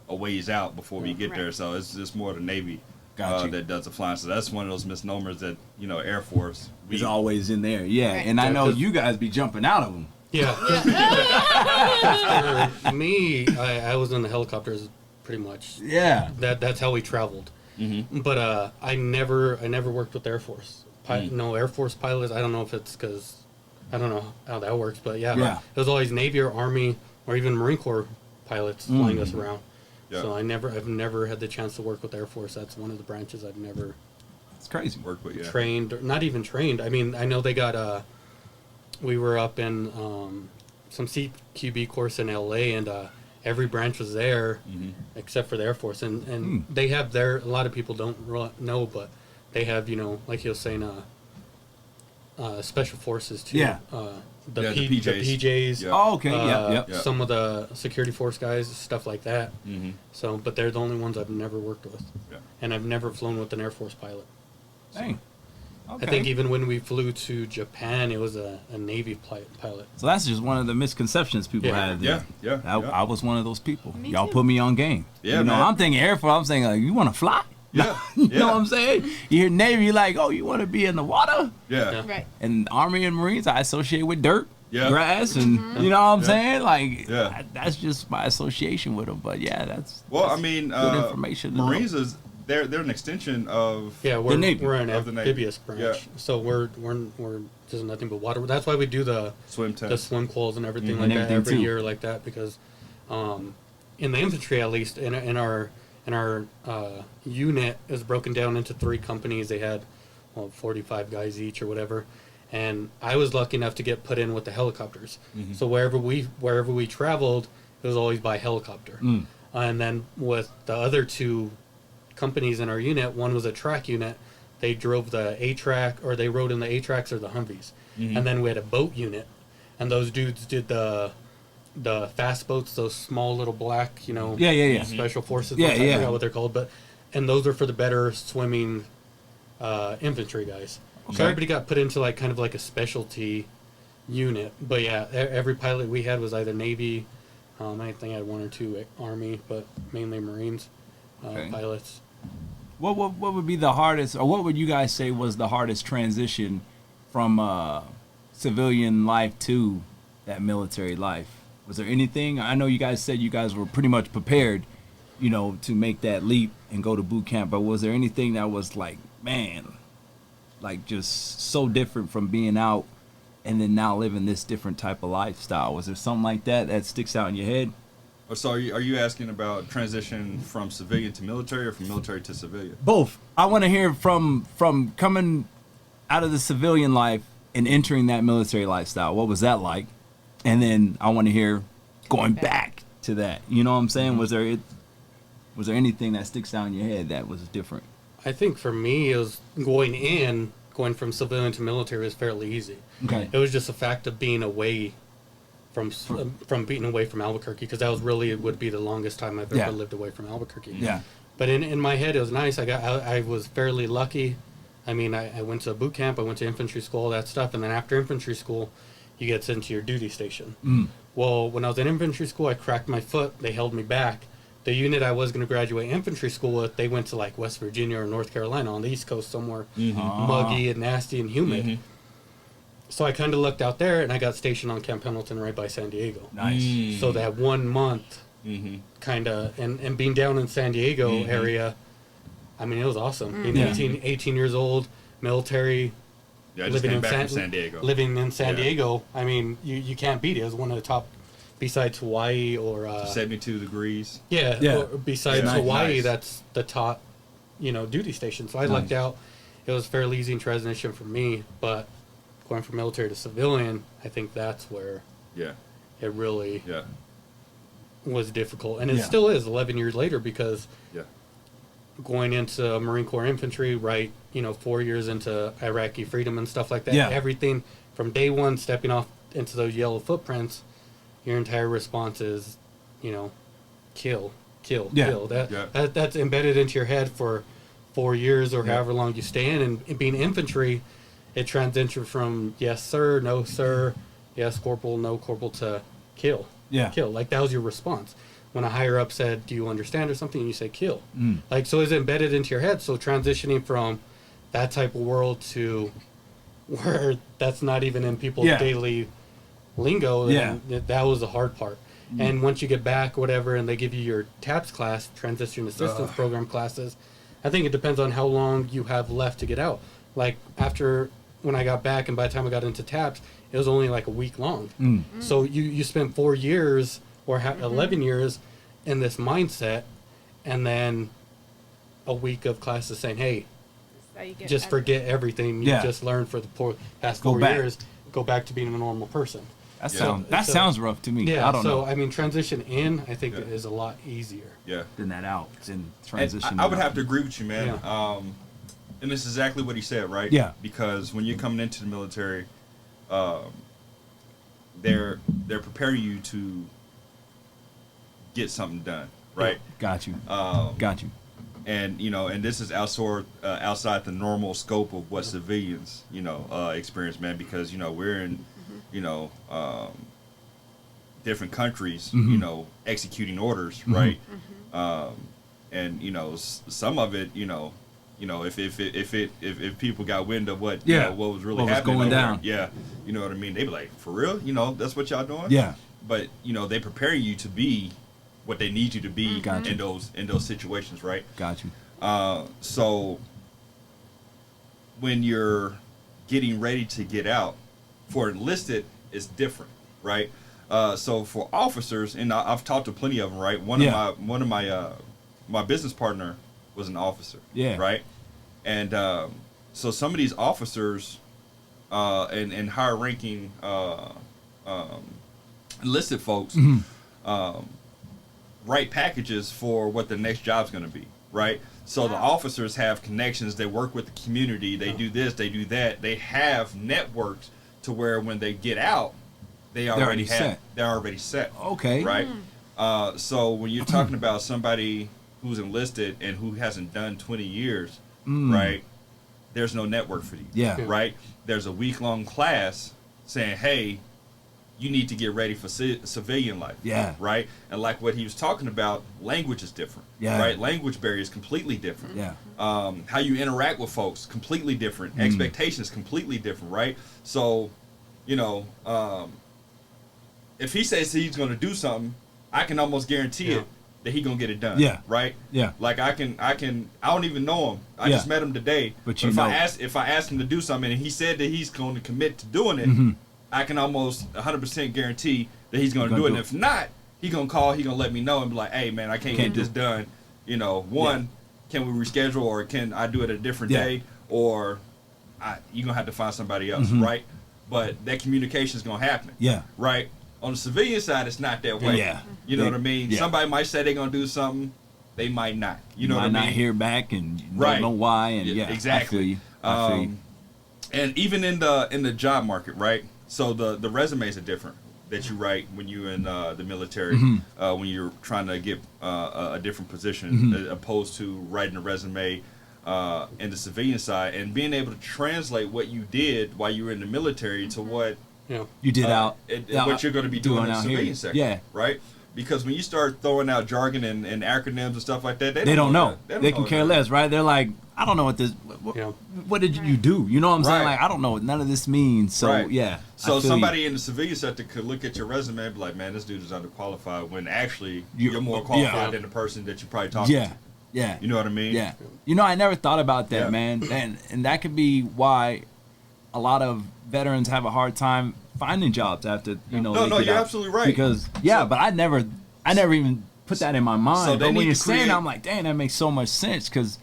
A ways out before we get there. So it's just more the Navy that does the flying. So that's one of those misnomers that Air Force is always in there. Yeah, and I know you guys be jumping out of them. Yeah. For me, I was in the helicopters pretty much. Yeah. That's how we traveled. Mm-hmm. But I never worked with Air Force. No Air Force pilots. I don't know if it's because I don't know how that works, but yeah. It was always Navy or Army or even Marine Corps pilots flying us around. Yeah. So I've never had the chance to work with Air Force. That's one of the branches I've never. It's crazy. Work with trained, or not even trained. I mean, I know they got we were up in some CQB course in LA, and every branch was there except for the Air Force, and they have a lot of people don't know, but they have, like he was saying, special forces too. Yeah. The PJs. The PJs. Yeah. Oh, okay. Yeah. Some of the security force guys, stuff like that. Mm-hmm. So, but they're the only ones I've never worked with. Yeah. And I've never flown with an Air Force pilot. So. Dang. Okay. I think even when we flew to Japan, it was a Navy pilot. So that's just one of the misconceptions people have. Yeah. I was one of those people. Y'all put me on game. Yeah, man. I'm thinking Air Force. I'm saying, like, you want to fly? Yeah. You know what I'm saying? You hear Navy, you're like, oh, you want to be in the water? Yeah. Right. And Army and Marines, I associate with dirt, grass, and you know what I'm saying? Like, that's just my association with them. But yeah, that's I mean, good information. Marines they're an extension of we're an of the Navy. amphibious branch, so we're just nothing but water. That's why we do the swim test, the swim quals and everything like that every year like that, because in the infantry, at least in our unit is broken down into 3 companies. They had 45 guys each or whatever, and I was lucky enough to get put in with the helicopters. Mm-hmm. So wherever we traveled, it was always by helicopter. And then with the other 2 companies in our unit, one was a track unit. They drove the A-track, or they rode in the A-tracks or the Humvees. And then we had a boat unit, and those dudes did the fast boats, those small little black, special forces. I forgot what they're called, and those are for the better swimming infantry guys. Okay. So everybody got put into kind of like a specialty unit. But yeah, every pilot we had was either Navy. I think I had 1 or 2 Army, but mainly Marines pilots. What would be the hardest, or what would you guys say was the hardest transition from civilian life to that military life? Was there anything? I know you guys said you guys were pretty much prepared, to make that leap and go to boot camp, but was there anything that was like, man, like just so different from being out and then now living this different type of lifestyle? Was there something like that sticks out in your head? So are you asking about transition from civilian to military or from military to civilian? Both. I want to hear from coming out of the civilian life and entering that military lifestyle. What was that like? And then I want to hear going back to that. You know what I'm saying? Mm-hmm. Was there anything that sticks out in your head that was different? I think for me, it was going from civilian to military was fairly easy. Okay. It was just a fact of being away from being away from Albuquerque, because that was really would be the longest time I've ever lived away from Albuquerque. Yeah. But in my head, it was nice. I was fairly lucky. I mean, I went to boot camp, I went to infantry school, all that stuff, and then after infantry school, you get sent to your duty station. Well, when I was in infantry school, I cracked my foot. They held me back. The unit I was going to graduate infantry school with, they went to like West Virginia or North Carolina on the East Coast somewhere, muggy and nasty and humid. So I kind of looked out there, and I got stationed on Camp Pendleton right by San Diego. Nice. So that 1 month, kind of, and being down in San Diego area, I mean, it was awesome. Being 18 years old, military, Yeah, I just came back from San Diego. Living in San Diego, I mean, you can't beat it. It was one of the top, besides Hawaii or 72 degrees. or besides Hawaii, nice. that's the top, duty station. So I lucked out. It was fairly easy in transition for me, but going from military to civilian, I think that's where it really was difficult, and it still is 11 years later, because going into Marine Corps infantry, right, 4 years into Iraqi freedom and stuff like that, everything from day one, stepping off into those yellow footprints, your entire response is, kill. That's embedded into your head for 4 years or however long you stay in. And being infantry, it transitioned from yes sir, no sir, yes corporal, no corporal, to kill. Kill. Like, that was your response. When a higher up said, do you understand, or something, and you say kill. Like, so it's embedded into your head. So transitioning from that type of world to where that's not even in people's daily lingo, that was the hard part. And once you get back, whatever, and they give you your TAPS class, transition assistance program classes, I think it depends on how long you have left to get out. Like, when I got back, and by the time I got into TAPS, it was only like a week long. So you spent 4 years or 11 years in this mindset, and then a week of classes saying, hey, just forget everything you just learned for the past 4 years. Go back to being a normal person. That sounds rough to me. Yeah, I don't know. I mean, transition in, I think, is a lot easier. Than that out. In transition. And I would have to agree with you, man. And this is exactly what he said, right? Yeah. Because when you're coming into the military, they're preparing you to get something done, right? Got you. And and this is outside the normal scope of what civilians experience, man. Because we're in different countries, executing orders, right? And some of it, if people got wind of what what was really happening going down, you know what I mean, they be like, for real, that's what y'all doing, But they prepare you to be what they need you to be in those situations, right? Got you. So when you're getting ready to get out, for enlisted, it's different, right? So for officers, and I've talked to plenty of them, right? One of my business partner was an officer, right? And so some of these officers and higher ranking enlisted folks write packages for what the next job's going to be, right? So the officers have connections, they work with the community, they do this, they do that, they have networks to where when they get out, they're already set. Okay. Right? So when you're talking about somebody who's enlisted and who hasn't done 20 years, right, there's no network for you. Right? There's a week-long class saying, hey, you need to get ready for civilian life. Right? And like what he was talking about, language is different. Right? Language barrier is completely different. How you interact with folks, completely different. Expectations, completely different. Right? So, if he says he's going to do something, I can almost guarantee it that he's going to get it done. Right? Like I don't even know him. I just met him today. But if I ask him to do something and he said that he's going to commit to doing it, I can almost 100% guarantee that he's going to do it. And if not, he's going to call, he's going to let me know and be like, hey, man, I can't get this done. You know, can we reschedule, or can I do it a different day? Or you're going to have to find somebody else, right? But that communication is going to happen. Yeah. Right? On the civilian side, it's not that way. Yeah. You know what I mean? Yeah. Somebody might say they're going to do something. They might not. You know what I mean? Might not hear back and don't know why. And exactly. I feel you. And even in the job market, right? So the resumes are different that you write when you're in the military, when you're trying to get a different position, as opposed to writing a resume in the civilian side, and being able to translate what you did while you were in the military to what you did what you're going to be doing in the civilian sector. Yeah. Right? Because when you start throwing out jargon and acronyms and stuff like that, they don't know. They can care less, right? They're like, I don't know what this. What did you do? You know what I'm saying? Like, I don't know what none of this means. So So somebody in the civilian sector could look at your resume and be like, man, this dude is underqualified, when actually you're more qualified than the person that you probably talked to. Yeah. You know what I mean? Yeah. You know, I never thought about that, man. And that could be why a lot of veterans have a hard time finding jobs after, you know. No, you're absolutely right. Because, but I never even put that in my mind. So but when you're saying, I'm like, dang, that makes so much sense, because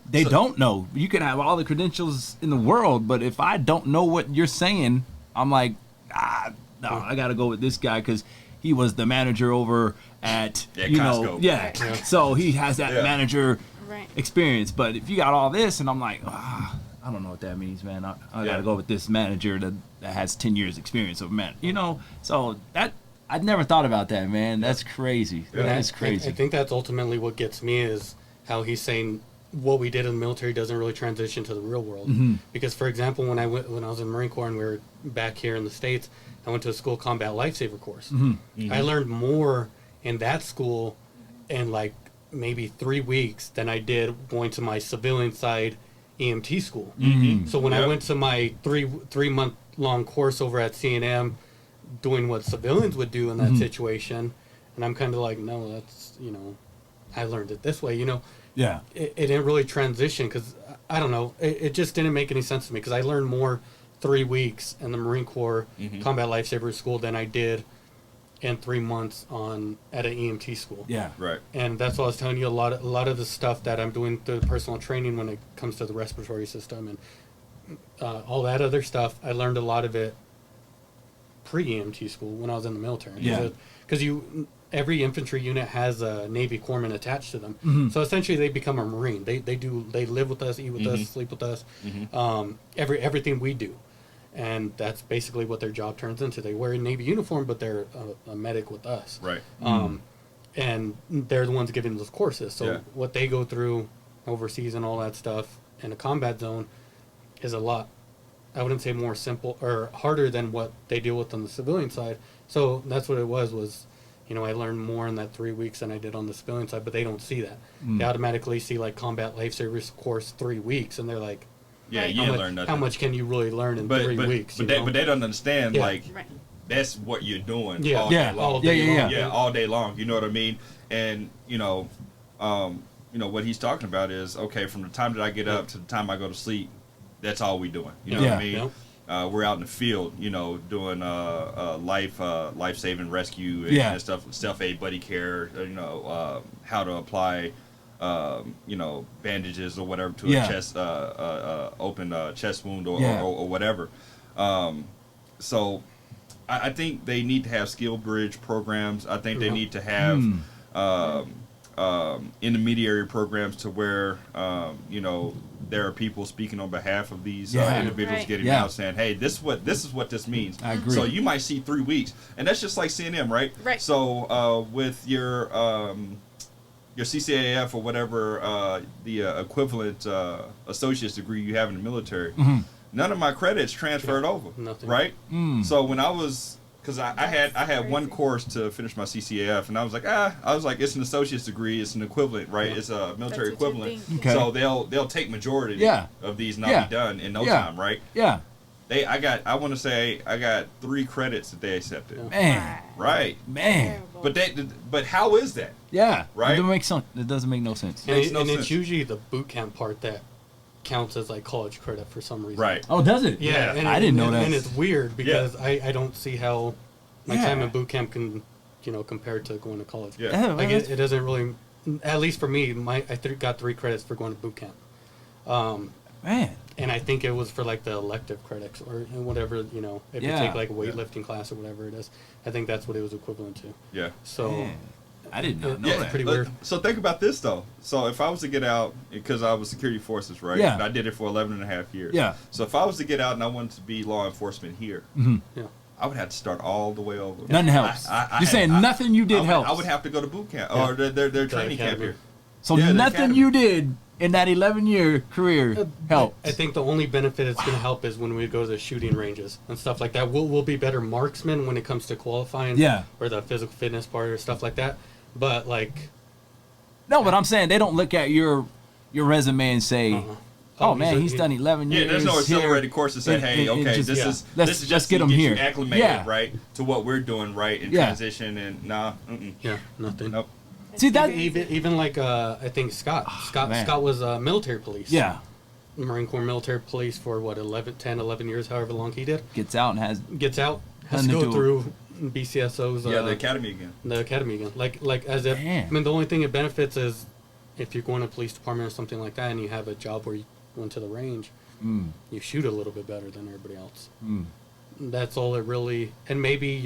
they don't know. You can have all the credentials in the world, but if I don't know what you're saying, I'm like, no, I got to go with this guy because he was the manager over at, you know, so he has that manager experience. But if you got all this, and I'm like, I don't know what that means, man. I got to go with this manager that has 10 years experience of man. You know, so that I'd never thought about that, man. That's crazy. That's crazy. I think that's ultimately what gets me, is how he's saying what we did in the military doesn't really transition to the real world. Because, for example, when I was in Marine Corps and we were back here in the States, I went to a school combat lifesaver course. I learned more in that school in like maybe 3 weeks than I did going to my civilian side EMT school. So when I went to my three month long course over at CNM, doing what civilians would do in that situation, and I'm kind of like, no, that's, you know, I learned it this way, you know. It didn't really transition, because I don't know, it just didn't make any sense to me, because I learned more 3 weeks in the Marine Corps combat lifesaver school than I did in 3 months at an EMT school. And that's what I was telling you, a lot of the stuff that I'm doing through personal training when it comes to the respiratory system and all that other stuff, I learned a lot of it pre-EMT school when I was in the military. Because every infantry unit has a Navy corpsman attached to them. So essentially they become a Marine. They live with us, eat with us, sleep with us, everything we do. And that's basically what their job turns into. They wear a Navy uniform, but they're a medic with us. And they're the ones giving those courses. So what they go through overseas and all that stuff in a combat zone is a lot, I wouldn't say more simple or harder than what they deal with on the civilian side. So that's what it was, you know, I learned more in that 3 weeks than I did on the civilian side, but they don't see that. They automatically see like combat lifesavers course 3 weeks, and they're like, you didn't learn nothing. How much can you really learn in 3 weeks? But they don't understand, like, that's what you're doing all day long. You know what I mean? And, you know, what he's talking about is, okay, from the time that I get up to the time I go to sleep, that's all we doing. You know what I mean? We're out in the field, you know, doing life-saving rescue and stuff, self-aid, buddy care, you know, how to apply, you know, bandages or whatever to a chest, open chest wound or whatever. So I think they need to have skill bridge programs. I think they need to have intermediary programs to where, you know, there are people speaking on behalf of these individuals getting out saying, hey, this is what this means. I agree. So you might see 3 weeks, and that's just like CNM, right? So with your CCAF or whatever the equivalent associate's degree you have in the military, none of my credits transferred over. Nothing. Right? So when I was, because I had one course to finish my CCAF, and I was like, it's an associate's degree, it's an equivalent, right? It's a military equivalent. So they'll take majority of these and I'll be done in no time, right? I got 3 credits that they accepted. Man. Right. Man. But how is that? Right. It doesn't make no sense. And it's usually the boot camp part that counts as like college credit for some reason. Right. Oh, does it? Yeah, and I didn't know that. And it's weird because I don't see how my Yeah. time in boot camp can, compare to going to college. Yeah. Yeah, Like well, it doesn't really, at least for me, got 3 credits for going to boot camp. man. And I think it was for like the elective credits or whatever, if Yeah. you take like a weightlifting class or whatever it is. I think that's what it was equivalent to. Yeah. So Man. I did not know Yeah, that. pretty weird. So think about this though. So if I was to get out, because I was security forces, right? Yeah. And I did it for 11 and a half years. Yeah. So if I was to get out and I wanted to be law enforcement here, yeah. I would have to start all the way over. Nothing helps. You're saying nothing you did helps. I would have to go to boot camp or their training camp academy. here. So Yeah, the nothing academy. you did in that 11-year career helped. I think the only benefit it's going to help is when we go to the shooting ranges and stuff like that. We'll be better marksmen when it comes to qualifying. Yeah. Or the physical fitness part or stuff like that. But like, No, but I'm saying they don't look at your resume and say, "Oh man, he's done 11 years." Yeah, there's no here." accelerated course to say, And- hey, and okay, just- this yeah. is Let's- this is let's just get to 'em get here. you acclimated, Yeah. right, to what we're doing, right, in Yeah. transition, and yeah, nothing. nope. See that? Even like I think Scott man. Scott was military police. Yeah, Marine Corps military police for what 11 years, however long he did. gets out and has. Gets out, has to Nothing to go do through BCSO's. Yeah, the academy again. The academy again. Like as if Damn. I mean the only thing it benefits is if you're going to police department or something like that and you have a job where you went to the range, you shoot a little bit better than everybody else. That's all it really. And maybe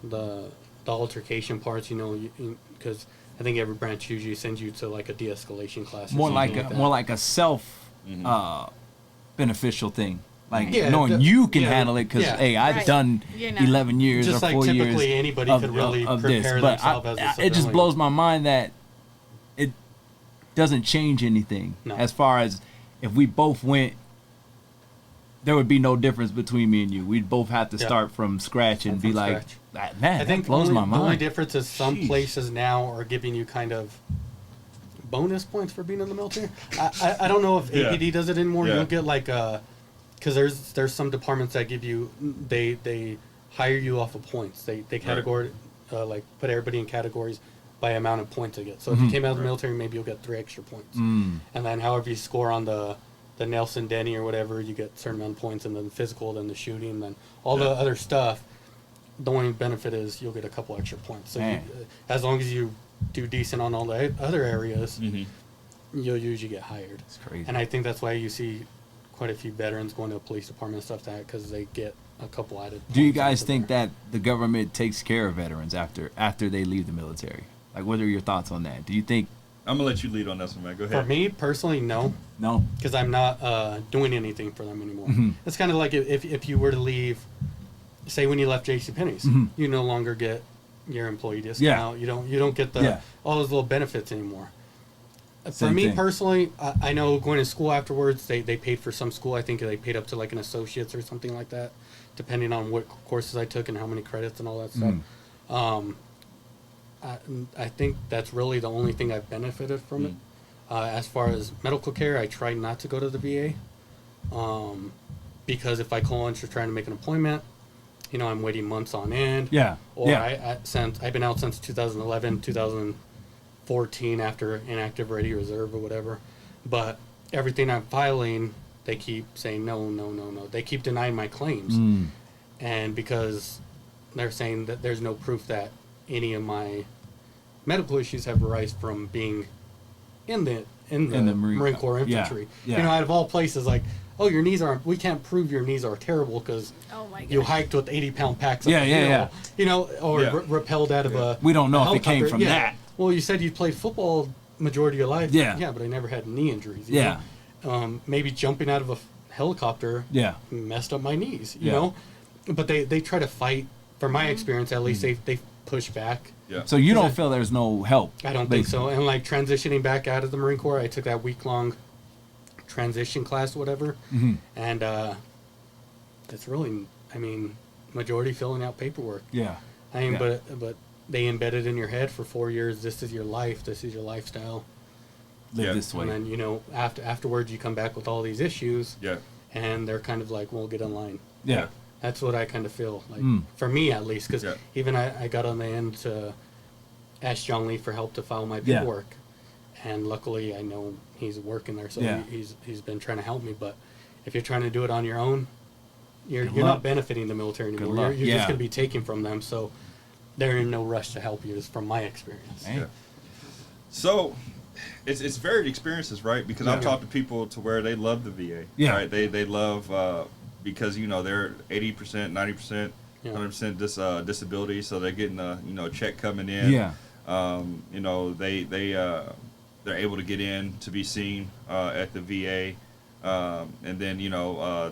the altercation parts. Because I think every branch usually sends you to like a de-escalation class. Or More something like that. more like a self beneficial thing, like Yeah, knowing you can yeah, handle it because yeah. hey, I've Right. done You know. 11 years Just or like 4 years. typically anybody could really prepare but themselves as a it just civilian. blows my mind that it doesn't change anything No. as far as if we both went. There would be no difference between me and you. We'd both have to Yeah. start from scratch and From be like, scratch. man, I think that blows the my only mind. difference is some Jeez. places now are giving you kind of bonus points for being in the military. I don't know if Yeah. APD does it anymore. Yeah. You'll get like because there's some departments that give you they hire you off of points. They categorize like put everybody in categories by amount of points they get. So if you came out of the military, maybe you'll get 3 extra points. And then however you score on the Nelson Denny or whatever, you get a certain amount of points, and then the physical, then the shooting, then all the other stuff. The only benefit is you'll get a couple extra points. So Man. as long as you do decent on all the other areas, Mm-hmm. you'll usually get hired. It's crazy. And I think that's why you see quite a few veterans going to a police department and stuff like that, because they get a couple added. Do you points guys onto think there. that the government takes care of veterans after they leave the military? Like, what are your thoughts on that? Do you think I'm gonna let you lead on this one, man. Go For ahead. me personally, no, no? because I'm not doing anything for them anymore. Mhm. It's kind of like if you were to leave, say when you left JCPenney's, Mhm. you no longer get your employee discount. You don't get the Yeah. all those little benefits anymore. For Same me thing. personally, I know going to school afterwards, they paid for some school. I think they paid up to like an associate's or something like that, depending on what courses I took and how many credits and all that stuff. I think that's really the only thing I've benefited from it. As far as medical care, I try not to go to the VA because if I call in to try to make an appointment, I'm waiting months on end. Yeah. Or yeah. I've been out since 2011, 2014 after inactive ready reserve or whatever. But everything I'm filing, they keep saying no. They keep denying my claims. And because they're saying that there's no proof that any of my medical issues have arisen from being in the Marine Corps infantry. Yeah. Out of all places, like, oh, your knees aren't. We can't prove your knees are terrible because Oh my god. you hiked with 80-pound packs. Yeah, up yeah, the hill, or Yeah. rappelled out of a. We don't know a if it came helicopter. from that. Well, you said you played football majority of your life. Yeah. Yeah, but I never had knee injuries. you Yeah. know? Maybe jumping out of a helicopter. Yeah. Messed up my knees. You Yeah. know, but they try to fight. From my experience, at least they push back. Yeah. So you don't Because feel there's no help? I don't think so. And like transitioning back out of the Marine Corps, I took that week-long transition class, whatever, and it's really, majority filling out paperwork. Yeah. But they embed it in your head for 4 years. This is your life. This is your lifestyle. Live Yeah. this way. And then afterwards you come back with all these issues, Yeah. and they're kind of like, "Well, get in line." yeah. That's what I kind of feel like, for me at least, because Yeah. even I got on the end to ask John Lee for help to file my Yeah. paperwork, And luckily, I know he's working there, so Yeah. he's been trying to help me. But if you're trying to do it on your own, you're Good not luck. benefiting the military anymore. Good luck. You're Yeah. just going to be taking from them. So they're in no rush to help you, is from my experience. Hey. Yeah. So it's varied experiences, right? Because I've talked to people to where they love the VA. Yeah. Right. They love because they're 80%, 90%, Yeah. 100% disability, so they're getting a check coming in. Yeah. They're able to get in to be seen at the VA. And then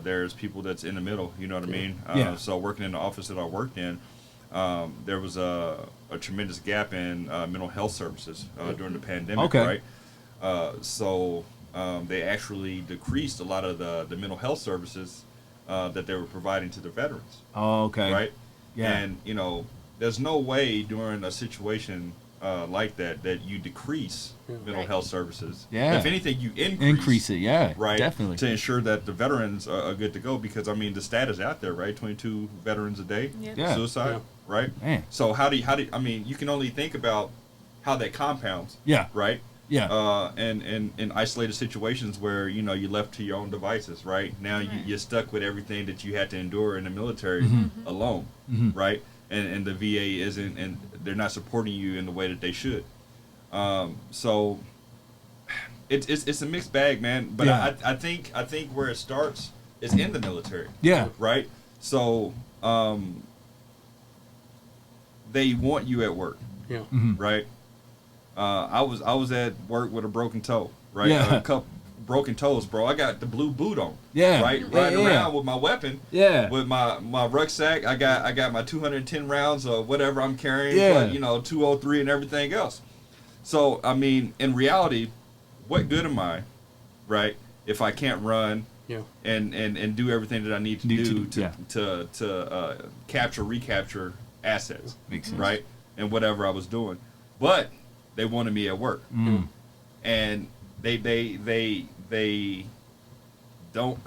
there's people that's in the middle. You know what I mean? Yeah. So working in the office that I worked in, there was a tremendous gap in mental health services during the pandemic. Okay. Right. So they actually decreased a lot of the mental health services that they were providing to the veterans. Oh, okay. Right. Yeah. And there's no way during a situation like that you decrease mental Right. health services. Yeah. If anything, you Increase it, yeah. right? Definitely. To ensure that the veterans are good to go, because I mean the stat is out there, right? 22 veterans a day Yep. Yeah. suicide, Yeah. right? Man. So how do I mean you can only think about how that compounds, Yeah. right? Yeah. And in isolated situations where you're left to your own devices, right? Now Right. you're stuck with everything that you had to endure in the military alone, right? And the VA isn't, and they're not supporting you in the way that they should. So it's a mixed bag, man. But Yeah. I think where it starts is in the military, Yeah. right? So they want you at work, Yeah. Mm-hmm. right? I was at work with a broken toe, right? Yeah. A couple broken toes, bro. I got the blue boot on, Yeah. right? Yeah, Riding yeah. around with my weapon, Yeah. with my rucksack. I got my 210 rounds of whatever I'm carrying, Yeah. but 203 and everything else. So I mean, in reality, what good am I, right? If I can't run Yeah. and do everything that I need to do yeah. to capture, recapture assets, Makes sense. right? And whatever I was doing, but they wanted me at work, and they don't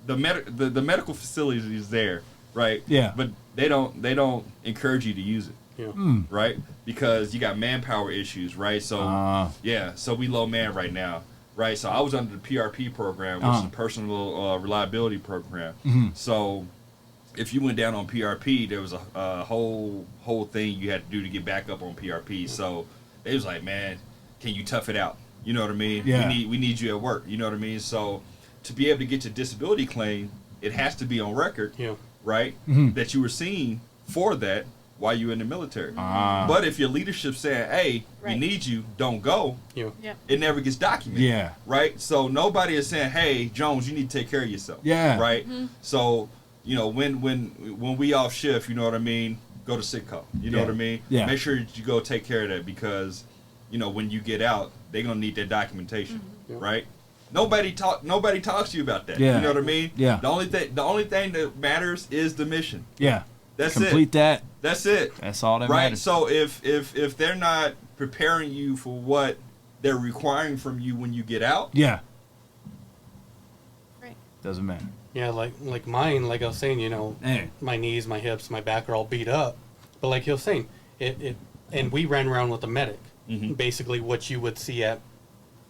the medical facility is there, right? Yeah. But they don't encourage you to use it, Yeah. right? Because you got manpower issues, right? So so we low man right now, right? So I was under the PRP program, which is a personal reliability program. So if you went down on PRP, there was a whole thing you had to do to get back up on PRP. So they was like, man, can you tough it out? You know what I mean? Yeah. We need you at work. You know what I mean? So to be able to get your disability claim, it has to be on record, Yeah. right? That you were seen for that while you were in the military. But if your leadership's saying, hey, we Right. need you, don't go, Yeah. Yep. it never gets documented. Yeah. Right? So nobody is saying, hey, Jones, you need to take care of yourself. Yeah. Right? So, when we off shift, you know what I mean, go to sick call. You know Yeah. what I mean? Yeah. Make sure that you go take care of that, because, when you get out, they're gonna need that documentation. Yeah. Right? Nobody talks to you about that. Yeah. You know what I mean? Yeah. The only thing that matters is the mission. Yeah. That's Complete it. that. That's it. That's all that Right. matters. So if they're not preparing you for what they're requiring from you when you get out, Yeah. Right. Doesn't matter. Yeah, like mine, like I was saying, Hey. my knees, my hips, my back are all beat up. But like he was saying, and we ran around with a medic, basically what you would see at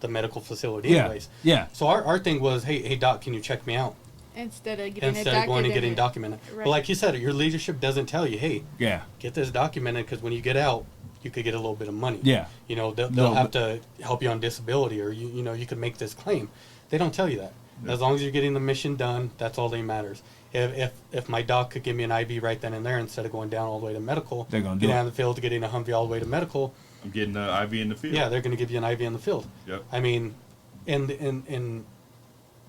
the medical facility Yeah. anyways. Yeah. So our thing was, hey doc, can you check me out? Instead of getting Instead it of going and getting documented. documented. Right. But like you said, your leadership doesn't tell you, hey, Yeah. get this documented, because when you get out, you could get a little bit of money. Yeah. They'll No, have to help you on disability, or you could make this claim. They don't tell you that. As long as you're getting the mission done, that's all that matters. If my doc could give me an IV right then and there, instead of going down all the way to medical, They're gonna do get it. out of the field, getting a Humvee all the way to medical, I'm getting the IV in the field. yeah, they're going to give you an IV in the field. Yep. I mean, and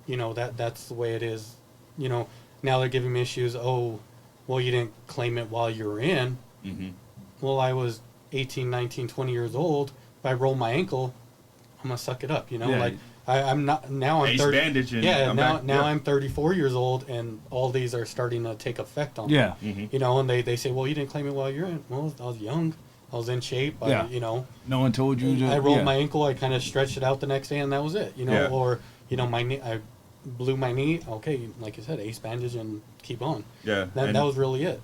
that's the way it is. Now they're giving me issues. Oh, well, you didn't claim it while you were in. Well, I was 18, 19, 20 years old. If I roll my ankle, I'm gonna suck it up. Yeah. Like I'm not now. I'm Ace 30. bandage and Yeah, I'm now back. now Yeah. I'm 34 years old, and all these are starting to take effect on Yeah. me. And they say, well, you didn't claim it while you're in. Well, I was young. I was in shape. Yeah. No one told you to. I rolled yeah. my ankle. I kind of stretched it out the next day, and that was it. Yeah. Or my knee. I blew my knee. Okay, like you said, ace bandage and keep on. Yeah. That was really it.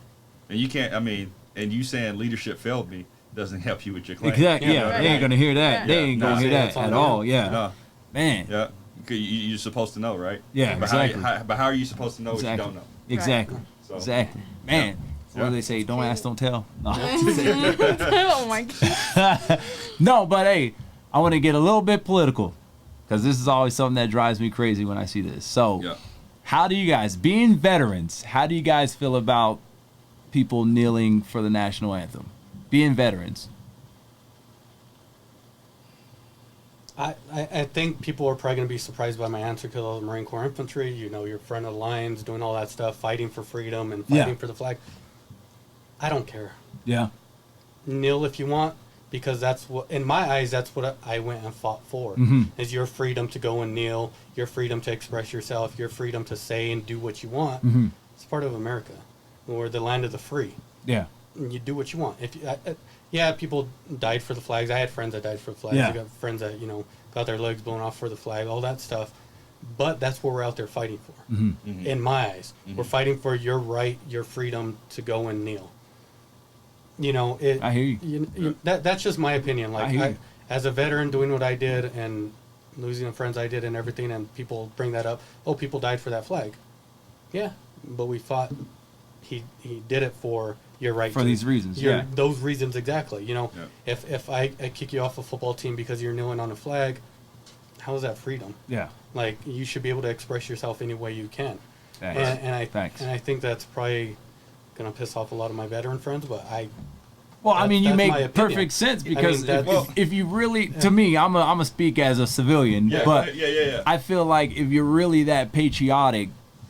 And you can't. I mean, and you saying leadership failed me. doesn't help you with your claim. Exactly. Yeah, They ain't gonna hear that. Yeah. They ain't gonna hear that it's on at them. all. Yeah. No. Man. Yeah. You're supposed to know, right? Yeah, But exactly. But how are you supposed to know what you Exactly. don't know? Exactly. So- Exactly. Man. What do they say? Don't ask, don't tell. No. Oh my god. No, but hey, I want to get a little bit political because this is always something that drives me crazy when I see this. So, Yeah. how do you guys, being veterans, how do you guys feel about people kneeling for the national anthem? Being veterans. I think people are probably going to be surprised by my answer because I was Marine Corps infantry. You know, you're front of the lines, doing all that stuff, fighting for freedom and fighting for the flag. I don't care. Yeah. Kneel if you want, because that's what, in my eyes, that's what I went and fought for. Mhm. Is your freedom to go and kneel, your freedom to express yourself, your freedom to say and do what you want. Mhm. It's part of America. We're the land of the free. Yeah. And you do what you want. If you, yeah, people died for the flags. I had friends that died for the flags. Yeah. I got friends that got their legs blown off for the flag. All that stuff. But that's what we're out there fighting for. Mm-hmm. In my eyes, we're fighting for your right, your freedom to go and kneel. You know, I hear you. That's just my opinion. I Like, hear you. as a veteran, doing what I did and losing the friends I did and everything, and people bring that up. Oh, people died for that flag. Yeah, but we fought. He did it for your right For these reasons, yeah. those reasons exactly. You know, Yeah. if I kick you off a football team because you're kneeling on a flag, how is that freedom? Yeah. Like, you should be able to express yourself any way you can. Thanks. Thanks. And I think that's probably gonna piss off a lot of my veteran friends, but Well, I mean, you that's my make opinion. perfect sense I mean, because that's- if you really, to me, I'm a speak as a civilian, Yeah. but Yeah. I feel like if you're really that patriotic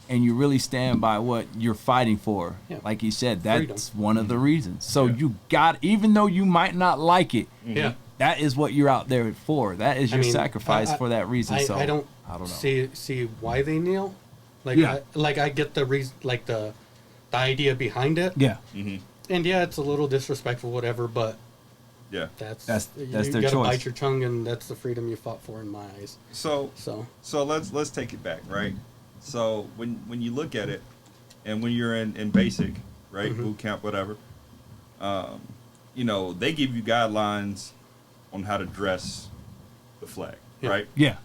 and you really stand by what you're fighting for, Yeah. like you said, that's Freedom. one of the reasons. So Yeah. you got, even though you might not like it, yeah. that is what you're out there for. That is I your mean, sacrifice for that reason. So I don't know. see why they kneel. Like, Yeah. I get the reason, like the idea behind it. Yeah. And yeah, it's a little disrespectful, whatever, but Yeah. That's you their gotta choice. bite your tongue, and that's the freedom you fought for in my eyes. So So let's take it back, right? So when you look at it, and when you're in basic, right, boot camp, whatever, they give you guidelines on how to dress the flag, Yeah. right? Yeah.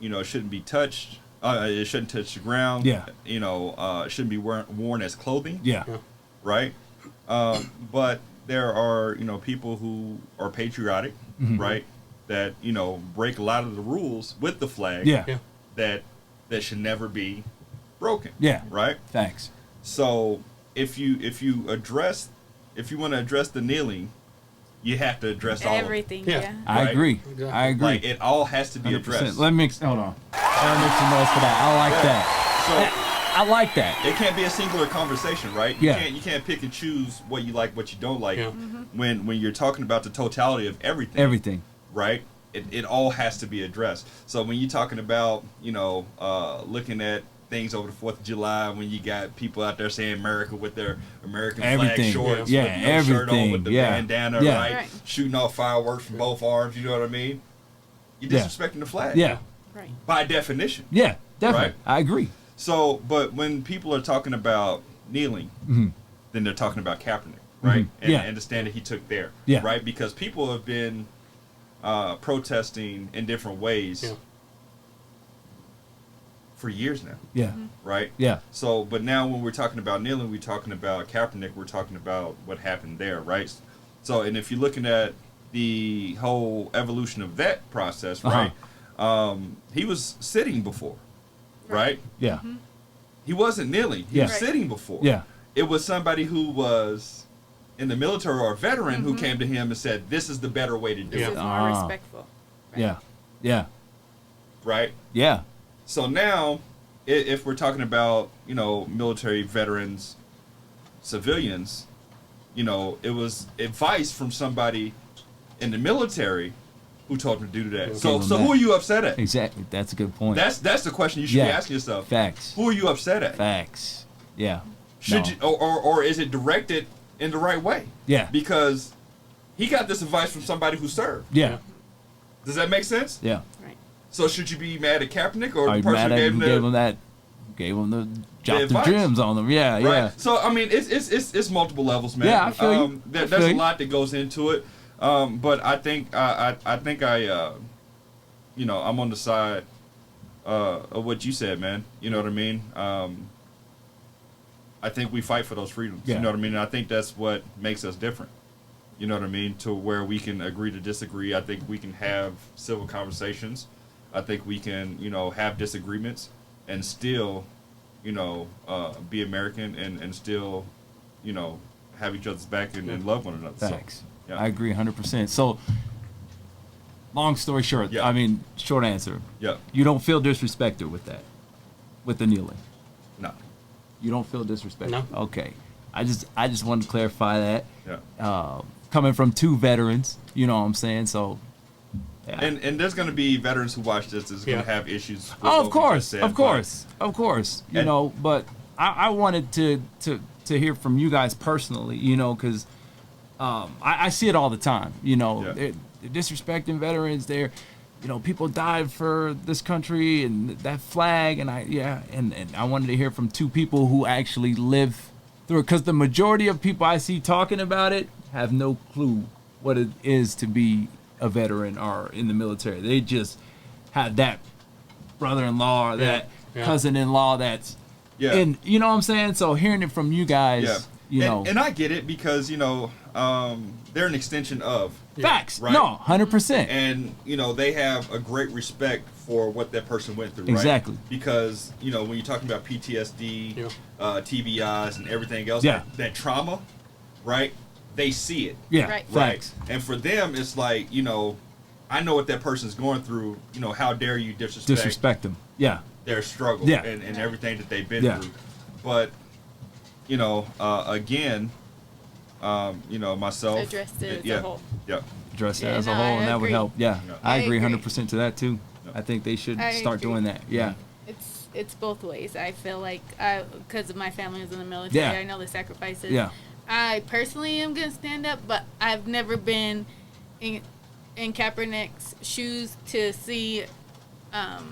It shouldn't be touched. It shouldn't touch the ground. Yeah. It shouldn't be worn as clothing. Yeah. Yeah. Right. But there are people who are patriotic, right? That break a lot of the rules with the flag. Yeah. yeah, That should never be broken. Yeah. Right. Thanks. So if you want to address the kneeling, you have to address all of it. Everything. Yeah. Yeah. I Right. agree. Exactly. I agree. Like it all has to be 100%. addressed. Let me hold on. Let me make some noise for that. I like Yeah. that. I like that. It can't be a singular conversation, right? Yeah. You can't pick and choose what you like, what you don't like. Yeah. When you're talking about the totality of everything. Everything. Right? It all has to be addressed. So when you're talking about, looking at things over the 4th of July, when you got people out there saying America with their American Everything. flag shorts, Yeah, with no shirt on, everything. with the Yeah. bandana, Yeah. right? Right. Shooting off fireworks from both arms, you know what I mean? You're Yeah. disrespecting the flag. Yeah. Right. By definition. Yeah. Definitely. Right. I agree. So, but when people are talking about kneeling, then they're talking about Kaepernick, right? And, Yeah. and the stand that he took there, Yeah. right? Because people have been protesting in different ways Yeah. for years now, Yeah. right? Yeah. So, but now when we're talking about kneeling, we're talking about Kaepernick, we're talking about what happened there, right? So, and if you're looking at the whole evolution of that process, right? He was sitting before, right? Yeah. He wasn't kneeling. He Yeah. was Right. sitting before. Yeah. It was somebody who was in the military or a veteran who came to him and said, "This is the better way to do This it." is more Ah. respectful. Right. Yeah. Yeah. Right? Yeah. So now, if we're talking about, military veterans, civilians, it was advice from somebody in the military who told him to do that. So Gave him who that. are you upset at? Exactly. That's a good point. That's the question you should be Yeah. asking yourself. Facts. Who are you upset at? Facts. Yeah. Should No. you, or is it directed in the right way? Yeah. Because he got this advice from somebody who served. Yeah. Does that make sense? Yeah. Right. So should you be mad at Kaepernick or Are the you person mad who at gave who him gave him that gave them dropped the advice. gems on them. Yeah, Right. yeah. So I mean, it's multiple levels, man. Yeah, I feel you. There's a lot that goes into it, but I think you know, I'm on the side of what you said, man. You know what I mean? I think we fight for those freedoms. Yeah. You know what I mean? And I think that's what makes us different. You know what I mean? To where we can agree to disagree. I think we can have civil conversations. I think we can, you know, have disagreements and still, you know, be American and still, you know, have each other's back and love one another. Thanks. So, yeah. I agree 100%. So, long story short, Yeah. I mean, short answer. Yeah. You don't feel disrespected with that, with the kneeling. No. You don't feel disrespected. No. Okay. I just wanted to clarify that. Yeah. Coming from two veterans, you know what I'm saying? So, yeah. And there's going to be veterans who watch this that's going Yeah. to have issues. With Oh, what of we course, just said, of course, of course. You And- know, but I wanted to hear from you guys personally, you know, because I see it all the time. You know, Yeah. they're disrespecting veterans. They're, you know, people died for this country and that flag, and I wanted to hear from two people who actually live through it, because the majority of people I see talking about it have no clue what it is to be a veteran or in the military. They just have that brother-in-law or that Yeah. cousin-in-law that's Yeah. and you know what I'm saying? So hearing it from you guys, Yeah. you know, And I get it because, you know, they're an extension of. facts. Right. No, 100%. And, you know, they have a great respect for what that person went through, Exactly. right? Because, you know, when you're talking about PTSD, Yeah. TBIs, and everything else, Yeah. that trauma, right? They see it. Yeah, Right. facts. Right. And for them, it's like, you know, I know what that person's going through. You know, how dare you Disrespect them. Yeah. their struggle Yeah. and everything that they've been Yeah. through. But, you know, again, you know, myself. Addressed it as yeah, a whole. Yeah. Address Yeah, that as a no, whole, I and that would agree. help. Yeah, Yeah. I I agree agree. 100% to that too. Yeah. I think they should I start agree. doing that. Yeah. It's both ways. I feel like because of my family was in the military, Yeah. I know the sacrifices. Yeah. I personally am gonna stand up, but I've never been in Kaepernick's shoes to see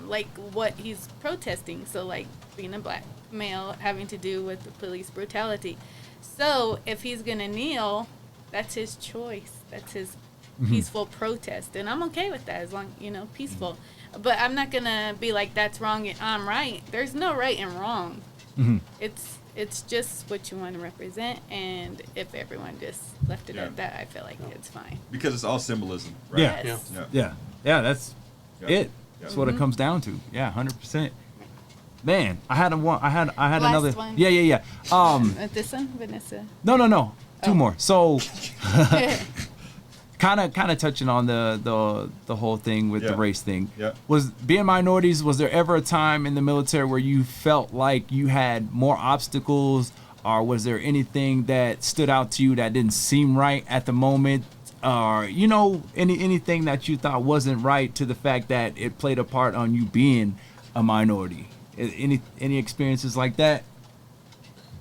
like what he's protesting. So like being a black male having to do with the police brutality. So if he's gonna kneel, that's his choice. That's his peaceful protest, and I'm okay with that as long peaceful. But I'm not gonna be like that's wrong and I'm right. There's no right and wrong. It's just what you want to represent, and if everyone just left it Yeah. at that, I feel like it's fine. Because it's all symbolism, right? Yeah. Yes. Yeah. Yeah. That's Yeah. it. That's what it comes down to. Yeah, 100%. Man, I had Last another. one. Yeah. This one, Vanessa. No. Two Oh. more. So, kind of touching on the whole thing with the Yeah. race thing. Yeah. Was being minorities, was there ever a time in the military where you felt like you had more obstacles, or was there anything that stood out to you that didn't seem right at the moment, or anything that you thought wasn't right, to the fact that it played a part on you being a minority? Any experiences like that?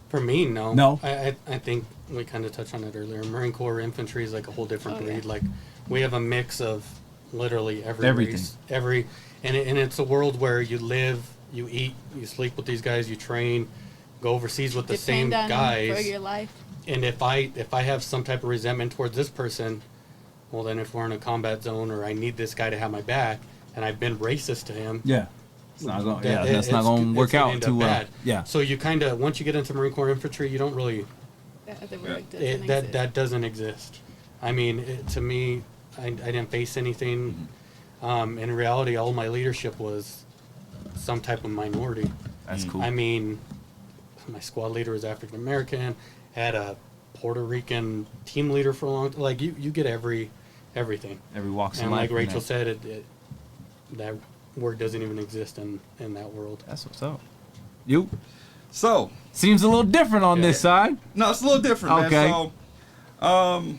For me, no. No? I think we kind of touched on it earlier. Marine Corps infantry is like a whole different Oh, breed. yeah. Like, we have a mix of literally every Everything. race. And it's a world where you live, you eat, you sleep with these guys, you train, go overseas with the same Depend on guys. for your life. And if I have some type of resentment towards this person, well, then if we're in a combat zone or I need this guy to have my back, and I've been racist to him, Yeah. It's not going. that- Yeah, that's not going to work it's gonna out end too up well. bad. Yeah. So you kind of, once you get into Marine Corps infantry, you don't really, That other word doesn't that exist. doesn't exist. I mean, to me, I didn't face anything. In reality, all my leadership was some type of minority. That's cool. I mean, my squad leader was African American, had a Puerto Rican team leader for a long time. Like, you get everything. Every walks of And life. like in Rachel that. said, that word doesn't even exist in that world. That's what's up. You So, seems a little different on Yeah. this side. no, it's a little different, Okay. man. So,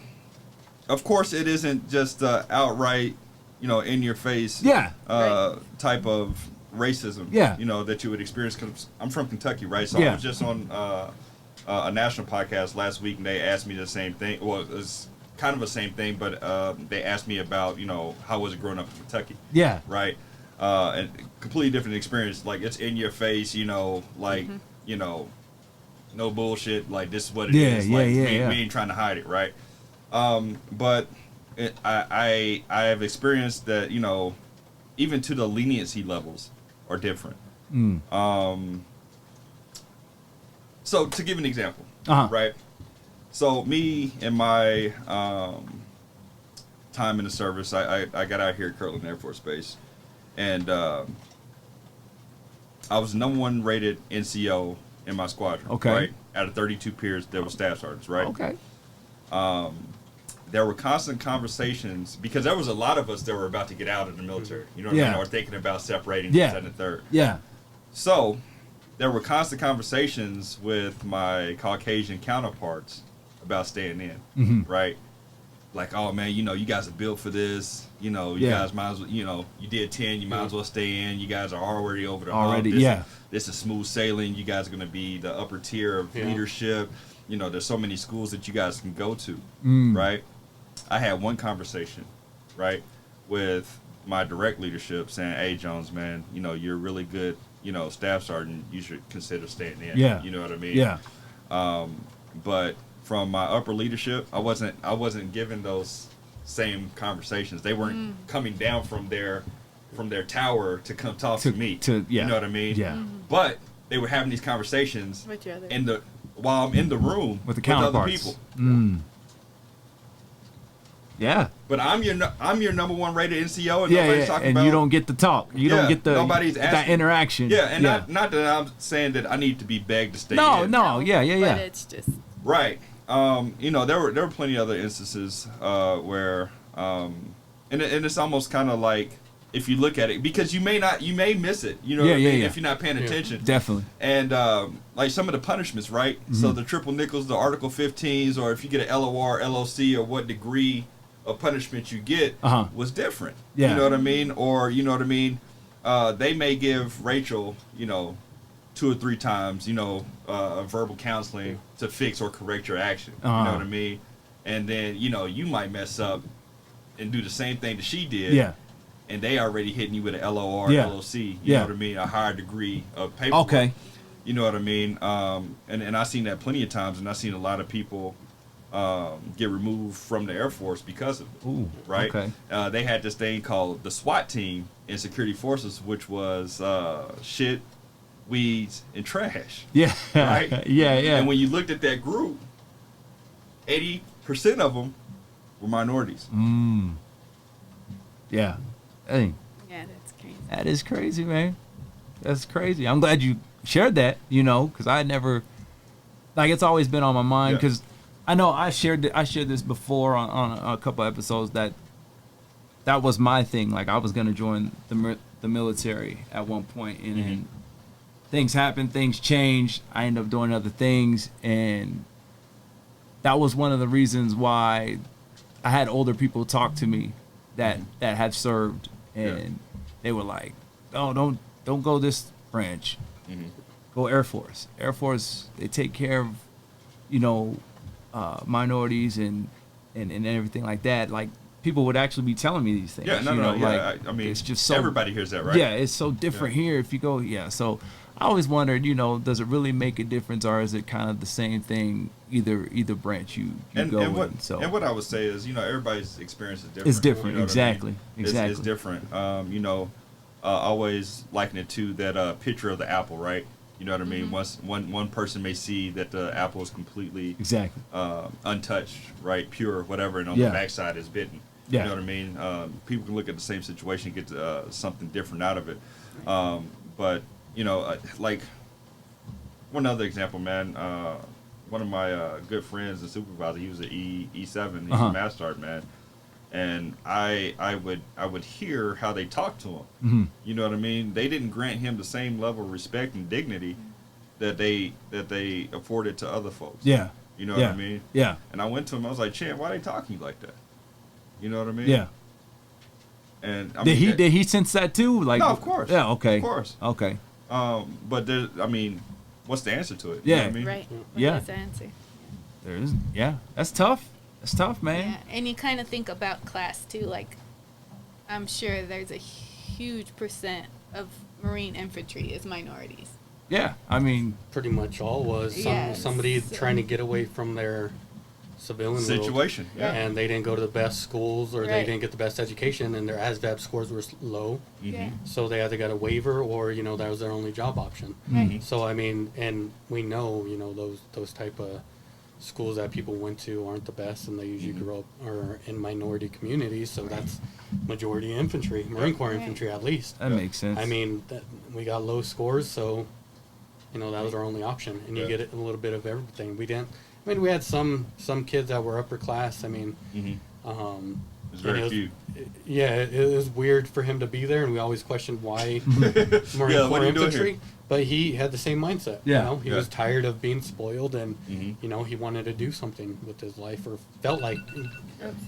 of course, it isn't just outright, in your face, Yeah. type of racism, Yeah. that you would experience. Cause I'm from Kentucky, right? So Yeah. I was just on a national podcast last week, and they asked me the same thing. Well, it was kind of the same thing, but they asked me about, how was it growing up in Kentucky, Yeah. right? and completely different experience. Like it's in your face, you know, like you know, no bullshit. Like this is what it is. Like we ain't trying to hide it, right? But I have experienced that, you know, even to the leniency levels are different. So to give an example, right? So me and my time in the service, I got out here at Kirtland Air Force Base, and I was the #1 rated NCO in my squadron. Okay. Right? Out of 32 peers, there were staff sergeants, right? Okay. There were constant conversations because there was a lot of us that were about to get out of the military. You know what I mean? Or thinking about separating the second and third. Yeah. So there were constant conversations with my Caucasian counterparts about staying in, right? Like, oh man, you know, you guys are built for this. You know, you guys might as well, you know, you did 10, you might as well stay in. You guys are already over the hump. This is smooth sailing. You guys are going to be the upper tier of leadership. You know, there's so many schools that you guys can go to, right? I had one conversation, right, with my direct leadership saying, hey, Jones, man, you know, you're really good, you know, staff sergeant. You should consider staying in. Yeah. You know what I mean? Yeah. But from my upper leadership, I wasn't given those same conversations. They weren't coming down from their tower to come talk to me. You know what I mean? Yeah. But they were having these conversations while I'm in the room with the counterparts. With other people. Yeah. But I'm your #1 rated NCO, and nobody's talking and about. you don't get the talk. You don't get the nobody's that interaction. Yeah, and not that I'm saying that I need to be begged to stay. No, in. no, yeah. But it's just right. You know, there were plenty of other instances where, and it's almost kind of like if you look at it, because you may miss it. You know what I mean? If you're not paying attention. Definitely. And like some of the punishments, right? So the triple nickels, the Article 15s, or if you get an LOR, LOC, or what degree of punishment you get was different. Yeah. You know what I mean? Or you know what I mean? They may give Rachel, you know, 2 or 3 times, you know, verbal counseling to fix or correct your action. You know what I mean? And then, you know, you might mess up and do the same thing that she did. Yeah. And they already hitting you with an LOR, LOC. You know what I mean? A higher degree of paperwork. Okay. You know what I mean? And I've seen that plenty of times, and I've seen a lot of people get removed from the Air Force because of it. Ooh, right? Okay. They had this thing called the SWAT team in security forces, which was shit, weeds, and trash. Yeah. Right? yeah. And when you looked at that group, 80% of them were minorities. Yeah. Hey. Yeah, that's crazy. That is crazy, man. That's crazy. I'm glad you shared that, you know, because I never, like, it's always been on my mind, because I know I shared this before on a couple episodes that was my thing. Like, I was going to join the military at one point, and then things happened, things changed. I ended up doing other things, and that was one of the reasons why I had older people talk to me that had served, and they were like, "Oh, don't go this branch. Go Air Force. Air Force, they take care of, you know, minorities and everything like that." Like, people would actually be telling me these things. Yeah, no. Like, I mean, it's just so, everybody hears that, right? Yeah, it's so different here. If you go, so I always wondered, you know, does it really make a difference, or is it kind of the same thing either branch you go in? So, and what I would say is, you know, everybody's experience is different. It's different, you know exactly. I mean? Exactly. It's different. You know, always liken it to that picture of the apple, right? You know what I mean? One person may see that the apple is completely untouched, right, pure, whatever, and on the backside is bitten. Yeah. You know what I mean? People can look at the same situation and get something different out of it. But you know, like one other example, man. One of my good friends and supervisor, he was an E7, he's a Master Sergeant, man. And I would hear how they talked to him. You know what I mean? They didn't grant him the same level of respect and dignity that they afforded to other folks. Yeah. You know what I mean? Yeah. And I went to him. I was like, "Chan, why are they talking like that?" You know what I mean? Yeah. And I did he sense that too? Like, no, of course. Yeah. Okay. Of course. Okay. But there, I mean, what's the answer to it? Yeah. You know what I mean? Right. Yeah. What's the answer? There is. Yeah. That's tough. That's tough, man. Yeah, and you kind of think about class too. Like, I'm sure there's a huge percent of Marine infantry is minorities. Yeah, I mean, Pretty much all was Yes. somebody trying to get away from their civilian world, Situation. Yeah. and they didn't go to the best schools, or they Right. didn't get the best education, and their ASVAB scores were low. Yeah. So they either got a waiver, or that was their only job option. Right. So I mean, and we know those type of schools that people went to aren't the best, and they usually grew up or in minority communities. So that's majority infantry, Marine Corps Right. infantry at least. that makes sense. I mean, we got low scores, so that was our only option, and you Yeah. get a little bit of everything. We didn't. I mean, we had some kids that were upper class. I mean, There's very and few. Yeah, it was weird for him to be there, and we always questioned why Marine Yeah, what Corps are you doing infantry. here? But he had the same mindset. Yeah. He Yeah. was tired of being spoiled, and Mhm. he wanted to do something with his life, or felt like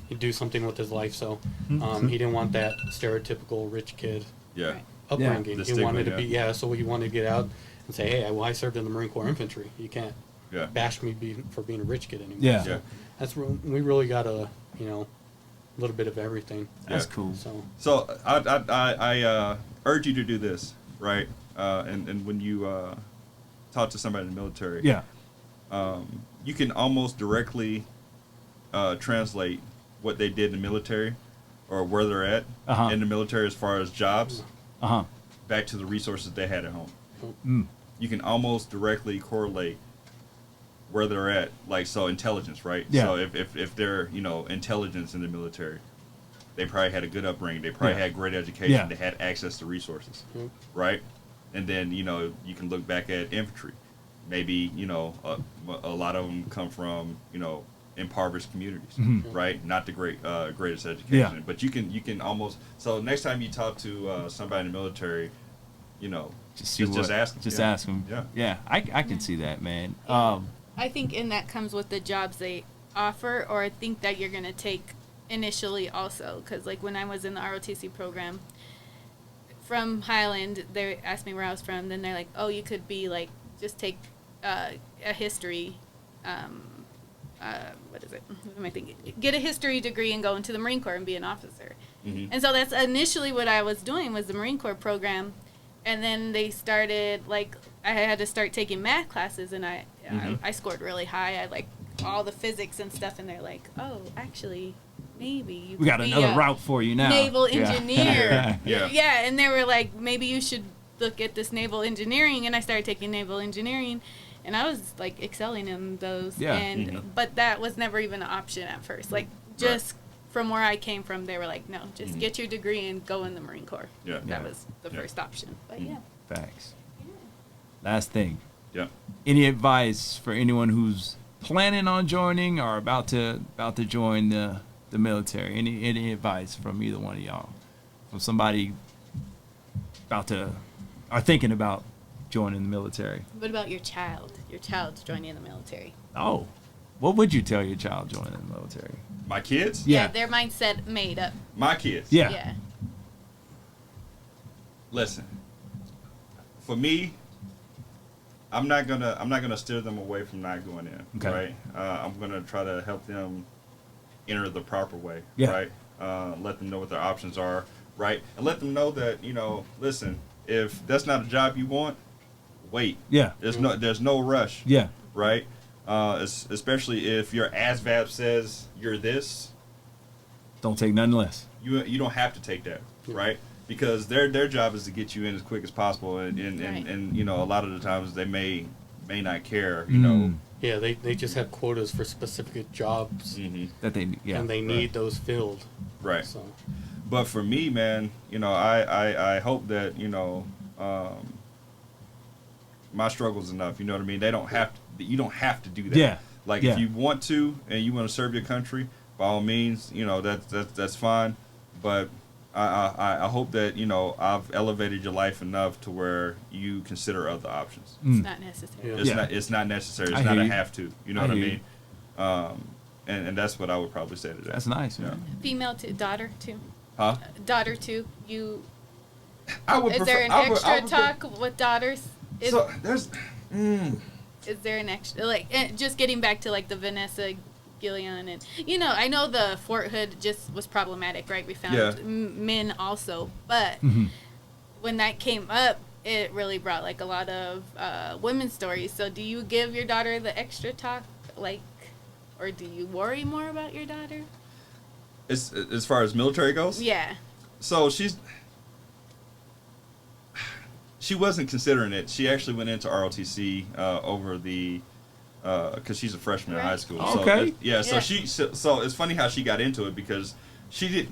he'd do something with his life. So he didn't want that stereotypical rich kid Yeah. Right. upbringing. The He stigma, wanted to yeah. be so he wanted to get out and say, hey, I served in the Marine Corps infantry. You can't Yeah. bash me for being a rich kid anymore. Yeah. So Yeah. that's we really got a little bit of everything. That's Yeah. cool. So So I urge you to do this, right? And when you talk to somebody in the military, Yeah. you can almost directly translate what they did in the military or where they're at Uh-huh. in the military as far as jobs Uh-huh. back to the resources they had at home. Mm. You can almost directly correlate where they're at, like, so intelligence, right? Yeah. So if they're, intelligence in the military, they probably had a good upbringing. They probably Yeah. had great education. Yeah. They had access to resources, Mhm. right? And then, you can look back at infantry. Maybe, a lot of them come from, impoverished communities, right? Not the greatest education, Yeah. but you can almost. So next time you talk to somebody in the military, Just just ask 'em. Just Yeah. ask them. Yeah. Yeah, I can see that, man. I think in that comes with the jobs they offer, or I think that you're going to take initially also. Because, like, when I was in the ROTC program from Highland, they asked me where I was from. Then they're like, oh, you could be, like, just take a history, what is it? What am I thinking? Get a history degree and go into the Marine Corps and be an officer. Mhm. And so that's initially what I was doing was the Marine Corps program. And then they started, like, I had to start taking math classes, and I scored really high. I like all the physics and stuff, and they're like, oh, actually, maybe you we got could be another a route for you now. naval Yeah. engineer. Yeah. Yeah, and they were like, maybe you should look at this naval engineering, and I started taking naval engineering, and I was like excelling in those. Yeah. And but that was never even an option at first. Like, just from where I came from, they were like, no, just get your degree and go in the Marine Corps. Yeah. That Yeah. was the Yeah. first option. But yeah. Facts. Last thing. Yeah. Any advice for anyone who's planning on joining or about to join the military? Any advice from either one of y'all? From somebody thinking about joining the military? What about your child? Your child's joining the military. Oh, what would you tell your child joining the military? My kids? Yeah. Their mindset made up. My kids. Yeah. Yeah. Listen. For me, I'm not gonna steer them away from not going in. Okay. Right. I'm gonna try to help them enter the proper way. Yeah. Right. Let them know what their options are. Right. And let them know that listen, if that's not a job you want, wait. Yeah. There's no rush. Yeah. Right. Especially if your ASVAB says you're this, Don't take nothing less. you don't have to take that. Right. Because their job is to get you in as quick as possible, and Right. a lot of the times they may not care, yeah, they just have quotas for specific jobs, That they and they need those filled. right. So But for me, man, I hope that my struggle's enough. You know what I mean? You don't have to do that. Yeah. Like Yeah. if you want to and you want to serve your country, by all means, that's fine. But I hope that I've elevated your life enough to where you consider other options. It's not necessary. Yeah. It's not necessary. I It's not hear a you. have to. You know I what I hear mean? And that's what I would probably say to that. That's nice, man. Female too, daughter too. Huh? Daughter too. I would Is prefer. there an I would extra prefer- talk with daughters? Is, So there's. is there an extra just getting back to like the Vanessa masculine, and I know the Fort Hood just was problematic, right? We found men also, but when that came up, it really brought like a lot of women's stories. So do you give your daughter the extra talk, like, or do you worry more about your daughter? As far as military goes? Yeah. So she wasn't considering it. She actually went into ROTC over the because she's a freshman in high school. Okay. So it's funny how she got into it because she did.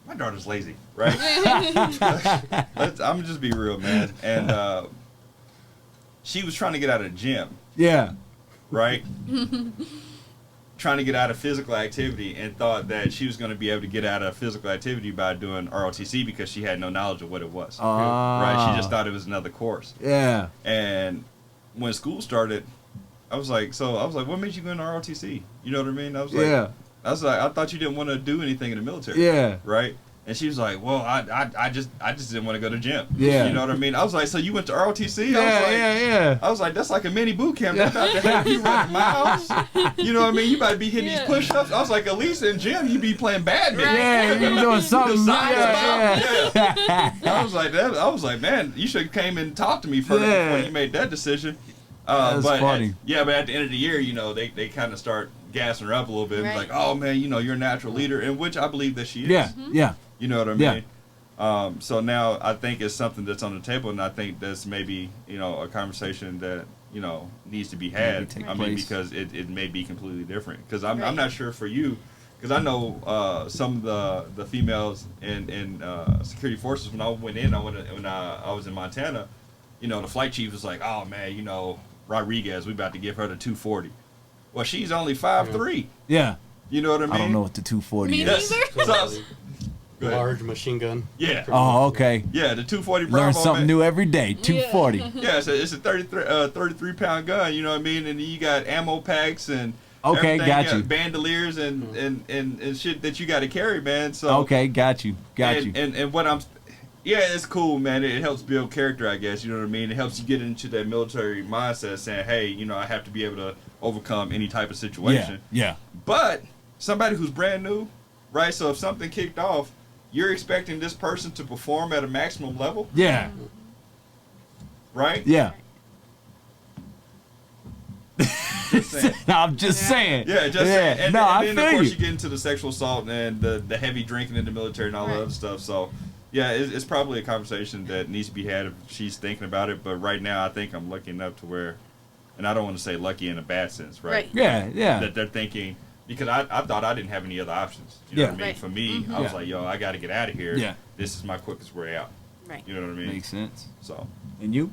My daughter's lazy, right? I'm just be real, man. And she was trying to get out of the gym. Yeah. Right. Trying to get out of physical activity and thought that she was going to be able to get out of physical activity by doing ROTC because she had no knowledge of what it was. Right? She just thought it was another course. Yeah. And when school started, I was like, what made you go into ROTC? You know what I mean? I was like, I thought you didn't want to do anything in the military. Yeah. Right? And she was like, well, I just didn't want to go to gym. Yeah. You know what I mean? I was like, so you went to ROTC? Yeah. I was like, that's like a mini boot camp. They're about to have you running miles. You know what I mean? You about to be hitting these push-ups. I was like, at least in gym, you be playing badminton. Yeah, you're doing something. Yeah. I was like, man, you should have came and talked to me first before you made that decision. That's funny. But at the end of the year, they kind of start gassing her up a little bit. Right. Like, oh man, you're a natural leader, in which I believe that she is. Yeah. Yeah. You know what I mean? Yeah. So now I think it's something that's on the table, and I think that's maybe a conversation that needs to be had. Because it may be completely different. Because I'm not sure for you, because I know some of the females in security forces. When I went in, when I was in Montana, the flight chief was like, oh man, Rodriguez, we about to give her the 240. Well, she's only 5'3". Yeah. You know what I mean? I don't know what the 240 Me is. neither. Large machine gun. Yeah. Oh, okay. Yeah, the 240 Bravo. Learn something new every day. 240. Yeah, it's a 33-pound gun. You know what I mean? And you got ammo packs and got you. Bandoliers and shit that you got to carry, man. So got you. And what it's cool, man. It helps build character, I guess. You know what I mean? It helps you get into that military mindset, saying, hey, I have to be able to overcome any type of situation. Yeah. But somebody who's brand new, right? So if something kicked off, you're expecting this person to perform at a maximum level? Yeah. Right? Yeah. Just saying. I'm just saying. Yeah, just saying. And then of course you you get into the sexual assault and the heavy drinking in the military and all that other stuff. So, yeah, it's probably a conversation that needs to be had if she's thinking about it. But right now, I think I'm lucky enough to where, and I don't want to say lucky in a bad sense, right? Yeah. That they're thinking, because I thought I didn't have any other options. You know what I mean? Right. For me, I was like, yo, I got to get out of here. Yeah. This is my quickest way out. Right. You know what I mean? Makes sense. So. And you,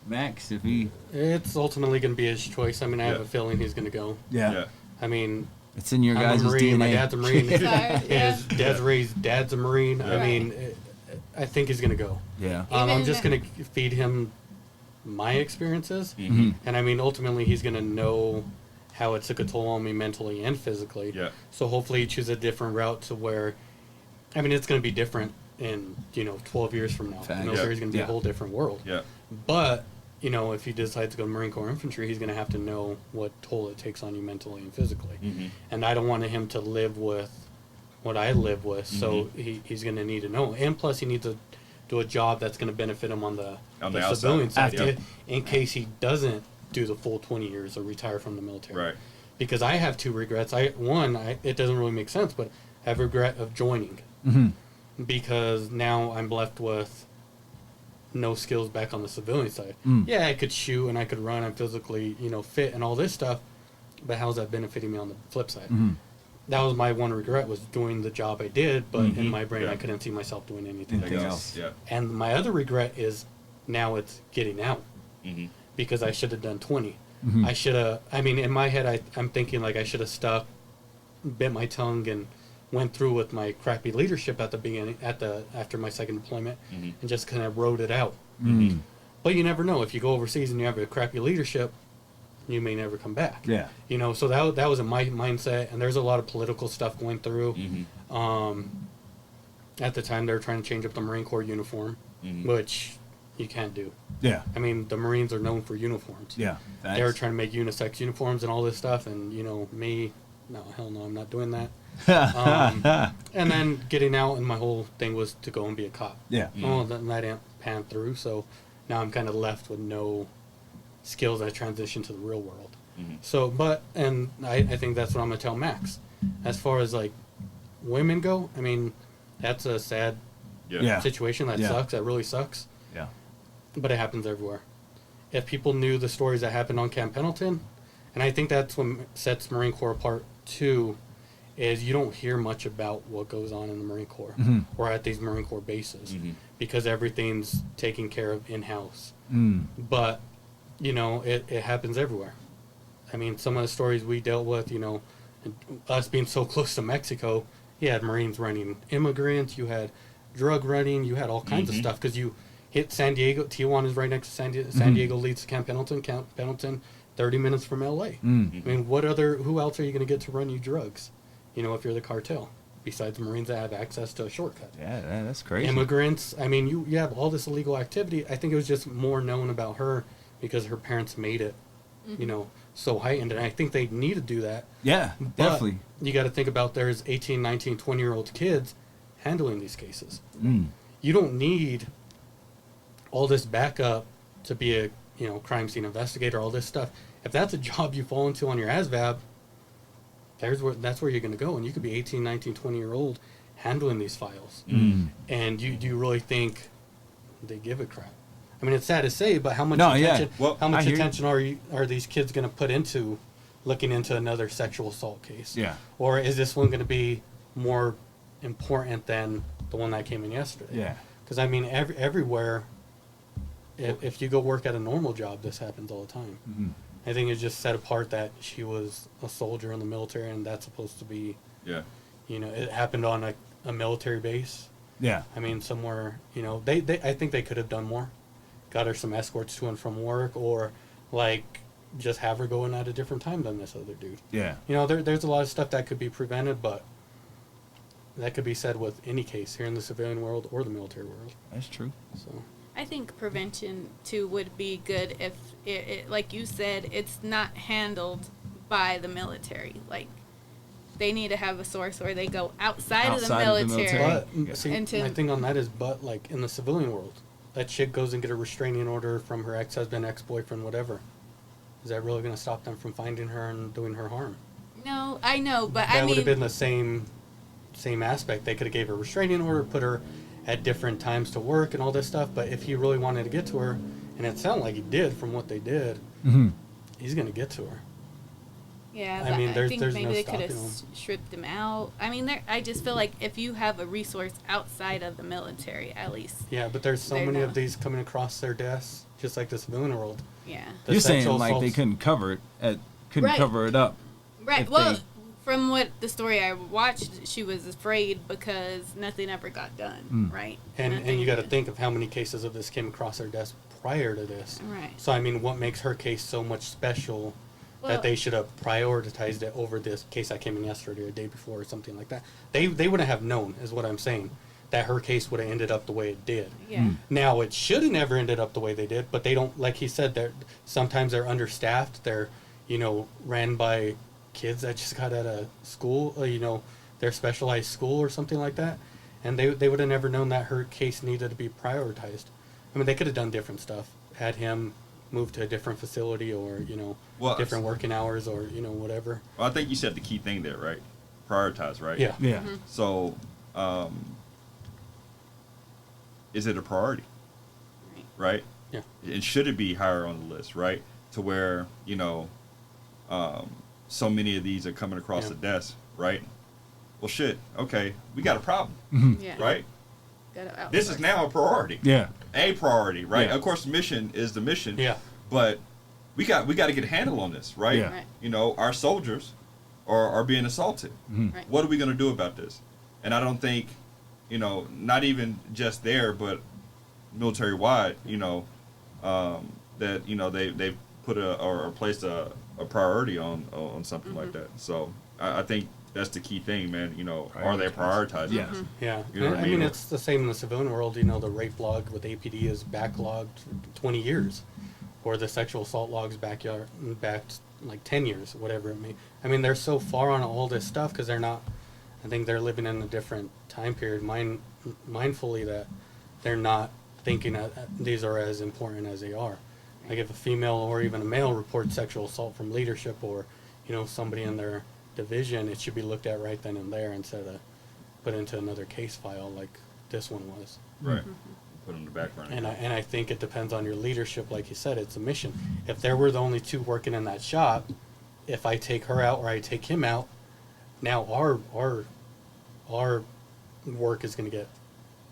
Max, if he... It's ultimately going to be his choice. I mean, I have a feeling he's going to go. Yeah. I mean... It's in your guys' I'm a Marine. DNA. My dad's a Marine. His dad's a Marine. Yeah. I mean, I think he's going to go. Yeah. I'm just going to feed him my experiences. Mm-hmm. And I mean, ultimately, he's going to know how it took a toll on me mentally and physically. Yeah. So hopefully he chooses a different route to where, I mean, it's going to be different in, 12 years from now. Fact. The military is going to be a whole different world. Yeah. But, if he decides to go Marine Corps Infantry, he's going to have to know what toll it takes on you mentally and physically. Mm-hmm. And I don't want him to live with what I live with, so he's going to need to know. And plus, he needs to do a job that's going to benefit him on the civilian side, in case he doesn't do the full 20 years or retire from the military. Right. Because I have two regrets. It doesn't really make sense, but I have regret of joining. Mm-hmm. Because now I'm left with no skills back on the civilian side. Yeah, I could shoot and I could run. I'm physically, fit and all this stuff. But how's that benefiting me on the flip side? Mm-hmm. That was my one regret, was doing the job I did, but in my brain I couldn't see myself doing anything else. Yeah. And my other regret is now it's getting out. Mm-hmm. Because I should have done 20. Mm-hmm. I should have, in my head, I'm thinking like I should have stuck, bit my tongue, and went through with my crappy leadership at the beginning, after my second deployment, and just kind of rode it out. Mm. But you never know. If you go overseas and you have a crappy leadership, you may never come back. Yeah. So that was in my mindset, and there's a lot of political stuff going through. At the time, they were trying to change up the Marine Corps uniform, which you can't do. Yeah. I mean, the Marines are known for uniforms. Yeah. They were trying to make unisex uniforms and all this stuff, and me, no, hell no, I'm not doing that. And then getting out, and my whole thing was to go and be a cop. Yeah. Oh, then that didn't pan through, so now I'm kind of left with no skills. I transitioned to the real world. So, and I think that's what I'm gonna tell Max. As far as like women go, I mean, that's a sad situation. That sucks. That really sucks. Yeah. But it happens everywhere. If people knew the stories that happened on Camp Pendleton, and I think that's what sets Marine Corps apart too, is you don't hear much about what goes on in the Marine Corps or at these Marine Corps bases because everything's taken care of in-house. But, you know, it happens everywhere. I mean, some of the stories we dealt with, you know, us being so close to Mexico, you had Marines running immigrants, you had drug running, you had all kinds of stuff because you hit San Diego. Tijuana is right next to San Diego. San Diego leads to Camp Pendleton. Camp Pendleton, 30 minutes from L.A. I mean, who else are you going to get to run you drugs, you know, if you're the cartel, besides the Marines that have access to a shortcut? Yeah, that's crazy. Immigrants, I mean, you have all this illegal activity. I think it was just more known about her because her parents made it, you know, so heightened. And I think they need to do that. Yeah, But definitely. you got to think about there's 18, 19, 20-year-old kids handling these cases. You don't need all this backup to be a, you know, crime scene investigator, all this stuff. If that's a job you fall into on your ASVAB, that's where you're going to go. And you could be 18, 19, 20-year-old handling these files. And do you really think they give a crap? I mean, it's sad to say, but how much attention, how much attention are these kids going to put into looking into another sexual assault case? Yeah. Or is this one going to be more important than the one that came in yesterday? Yeah. Because, I mean, everywhere, if you go work at a normal job, this happens all the time. I think it's just set apart that she was a soldier in the military, and that's supposed to be, you know, it happened on a military base. Yeah. I mean, somewhere, you know, I think they could have done more. Got her some escorts to and from work, or, like, just have her going at a different time than this other dude. Yeah. You know, there's a lot of stuff that could be prevented, but that could be said with any case here in the civilian world or the military world. That's true. So I think prevention too would be good if it like you said, it's not handled by the military. Like they need to have a source where they go outside of the military. But see, my thing on that is, but like in the civilian world, that chick goes and get a restraining order from her ex-husband, ex-boyfriend, whatever. Is that really going to stop them from finding her and doing her harm? No, I know, but that would have been the same aspect. They could have gave her a restraining order, put her at different times to work and all this stuff. But if he really wanted to get to her, and it sounded like he did from what they did, he's going to get to her. Yeah, I mean, I think there's maybe no they could have stopping stripped him out. I mean, I just feel like if you have a resource outside of the military, at least. Yeah, but there's so many of these coming across their desks, just like the civilian world. Yeah. You're saying like they couldn't cover it, cover it up. Right. Well, from what the story I watched, she was afraid because nothing ever got done. Right. And you got to think of how many cases of this came across their desk prior to this. Right. So I mean, what makes her case so much special? That they should have prioritized it over this case that came in yesterday or the day before or something like that. They wouldn't have known, is what I'm saying, that her case would have ended up the way it did. Yeah. Now, it should have never ended up the way they did, but they don't, like he said, sometimes they're understaffed. They're, you know, ran by kids that just got out of school, you know, their specialized school or something like that. And they would have never known that her case needed to be prioritized. I mean, they could have done different stuff, had him move to a different facility or, you know, different working hours or, you know, whatever. Well, I think you said the key thing there, right? Prioritize, right? Yeah. Yeah. So, is it a priority? Right? Yeah. And should it be higher on the list, right? To where, you know, so many of these are coming across the desk, right? Well, shit, okay, we got a problem, Yeah. right? This is now a priority. Yeah. A priority, right? Yeah. Of course, the mission is the mission. Yeah. But we got to get a handle on this, right? Yeah. Right. You know, our soldiers are being assaulted. Right. What are we going to do about this? And I don't think, you know, not even just there, but military wide, you know, that, you know, they've put or placed a priority on something like that. So I think that's the key thing, man. You know, are they prioritizing? Yeah. Yeah. You know what I mean, it's the same in the civilian world. You know, the rape log with APD is backlogged for 20 years. or the sexual assault logs back like 10 years, whatever it may. I mean, they're so far on all this stuff because they're not. I think they're living in a different time period, mindfully that they're not thinking that these are as important as they are. Like if a female or even a male reports sexual assault from leadership or, somebody in their division, it should be looked at right then and there instead of put into another case file like this one was. Right. Put in the background. And I think it depends on your leadership. Like you said, it's a mission. If there were the only two working in that shop, if I take her out or I take him out, now our work is going to get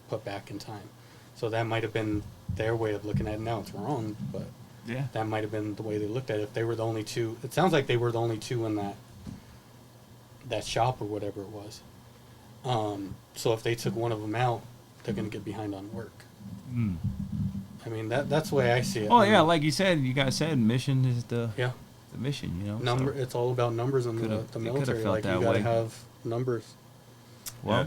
put back in time. So that might have been their way of looking at it. Now it's wrong, but Yeah. that might have been the way they looked at it. If they were the only two, it sounds like they were the only two in that shop or whatever it was. So if they took one of them out, they're going to get behind on work. Mm. I mean, that's the way I see it. Oh I mean, yeah, like you guys said, mission is the mission. number. So. It's all about numbers in the They coulda military. felt Like that you got to way. have numbers. Well, Yeah.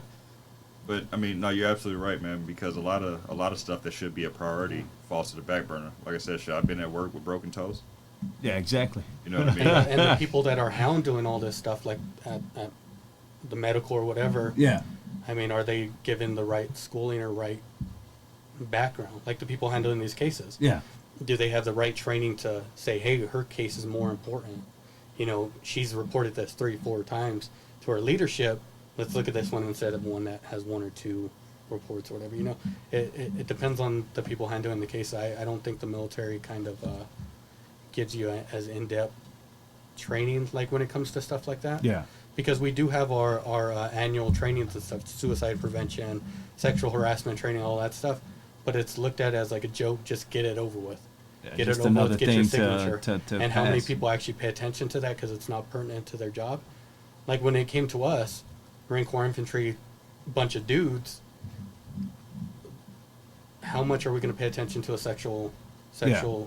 But I mean, no, you're absolutely right, man. Because a lot of stuff that should be a priority falls to the back burner. Like I said, I've been at work with broken toes. yeah, exactly. You know what I mean? And the people that are hound doing all this stuff, like at the medical or whatever. Yeah. I mean, are they given the right schooling or right background? Like the people handling these cases. Yeah. Do they have the right training to say, hey, her case is more important? She's reported this 3-4 times to her leadership. Let's look at this one instead of one that has 1 or 2 reports or whatever. It depends on the people handling the case. I don't think the military kind of gives you as in-depth training like when it comes to stuff like that. Yeah. Because we do have our annual trainings and stuff, suicide prevention, sexual harassment training, all that stuff. But it's looked at as like a joke. Just get it over with. Yeah, Get just it over another with. Get your thing signature. to and how many pass. people actually pay attention to that because it's not pertinent to their job. Like when it came to us, Marine Corps Infantry, bunch of dudes. How much are we going to pay attention to a sexual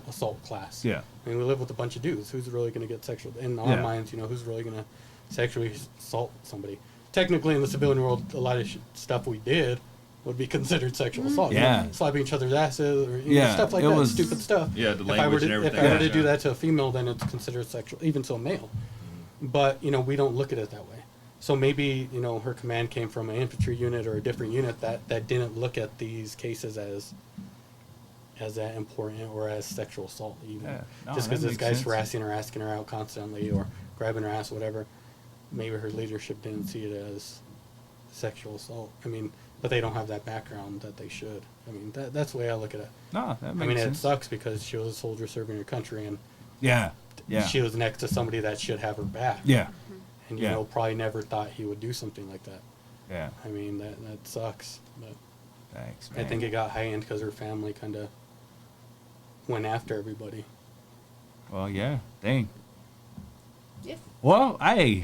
assault class? Yeah. I mean, we live with a bunch of dudes. Who's really going to get sexual? In our Yeah. minds, who's really going to sexually assault somebody? Technically, in the civilian world, a lot of stuff we did would be considered sexual assault. Yeah. Slapping each other's asses or Yeah, stuff like it that. was- Stupid stuff. Yeah, the If I were language to, and if everything. I were to Yeah. do that to a female, then it's considered sexual, even to a male. But we don't look at it that way. So maybe her command came from an infantry unit or a different unit that didn't look at these cases as that important or as sexual assault even. Yeah. No, Just that because this makes guy's sense. harassing her, asking her out constantly, or grabbing her ass, whatever. Maybe her leadership didn't see it as sexual assault. I mean, but they don't have that background that they should. I mean, that's the way I look at it. No, that makes I mean, sense. it sucks because she was a soldier serving her country, and Yeah. Yeah. she was next to somebody that should have her back. Yeah. And Yeah. probably never thought he would do something like that. Yeah. I mean, that sucks. But Thanks, I man. think it got high end because her family kind of went after everybody. Well, yeah. Dang. Yes. Well, I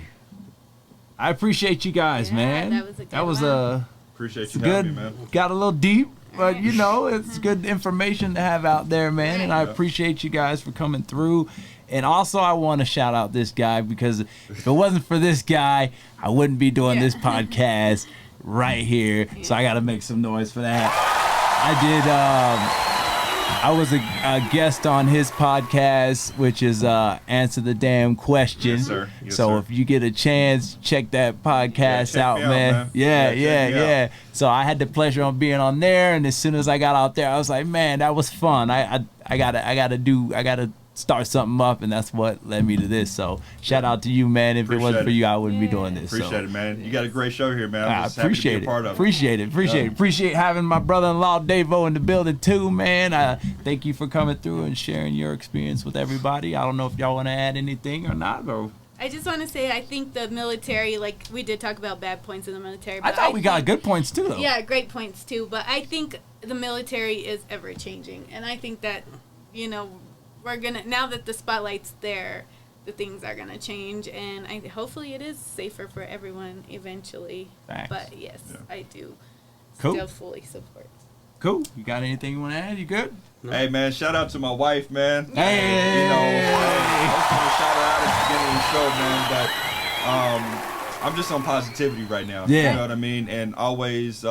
appreciate you guys, Yeah, man. that was a good That was one. Appreciate good. you having me, man. Got a little deep, but it's good information to have out there, man. And I Yeah. appreciate you guys for coming through. And also, I want to shout out this guy because if it wasn't for this guy, I wouldn't be doing this podcast right here. So I got to make some noise for that. I was a guest on his podcast, which is Answer the Damn Question. Yes, sir. Yes, so sir. if you get a chance, check that podcast check out, me out, man. man. Yeah, Yeah, check me out. So I had the pleasure of being on there, and as soon as I got out there, I was like, man, that was fun. I gotta start something up, and that's what led me to this. So shout out to you, man. If it wasn't Appreciate for it. you, I wouldn't be Yeah. doing this. Appreciate it, man. You got a great show here, man. I'm I just happy to appreciate be a part of it. Appreciate it. Appreciate having my brother-in-law Davo in the building too, man. Thank you for coming through and sharing your experience with everybody. I don't know if y'all want to add anything or not, or I just want to say, I think the military, like we did talk about bad points in the military. I But thought we got think- good points too, though. Yeah, great points too. But I think the military is ever changing, and I think that we're gonna, now that the spotlight's there, the things are gonna change, and hopefully it is safer for everyone eventually. Thanks. But yes, Yeah. I do Cool. still fully support. Cool. You got anything you want to add? You good? Hey, man, shout out to my wife, man. Hey. I was going to shout her out at the beginning of the show, man, but I'm just on positivity right now. Yeah. You know what I mean? And always,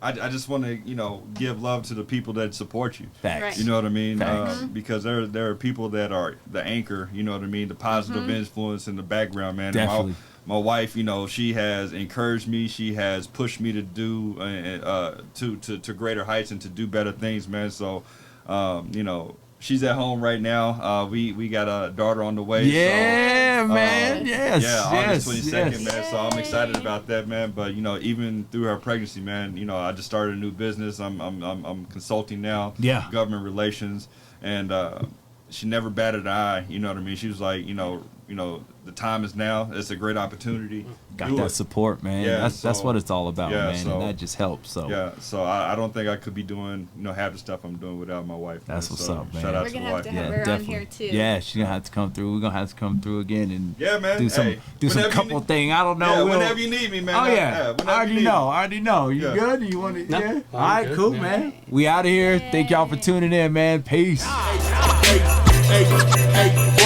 I just want to, give love to the people that support you. Facts. Right. You know what I mean? Facts. Because there are people that are the anchor, you know what I mean? The positive influence in the background, man. Definitely. And my wife, she has encouraged me. She has pushed me to do to greater heights and to do better things, man. So, she's at home right now. We got a daughter on the way. Yeah, so, man. Yes. Yeah, August 22nd, yes. man. So I'm excited about that, man. But even through her pregnancy, man, I just started a new business. I'm consulting now. Yeah. Government relations, and she never batted an eye. You know what I mean? She was like, the time is now. It's a great opportunity. Got Do that it. support, man. Yeah, that's what it's all about, yeah, man. so- And that just helps. So Yeah, so I don't think I could be doing, half the stuff I'm doing without my wife. That's man. what's So, up, man. Shout out We're to gonna the have wife. to yeah, have her on definitely. here too. Yeah, she's gonna have to come through. We're gonna have to come through again and Yeah, man. do some Hey, do some whenever you couple need- thing. I don't know. Yeah, we'll- whenever you need me, man. Oh whenever I already you need know. me. I already know. You Yeah. good? You want to? No, Yeah. I'm All right, good, cool, yeah. man. We out of here. Thank y'all for tuning in, man. Peace. Hey, hey, hey,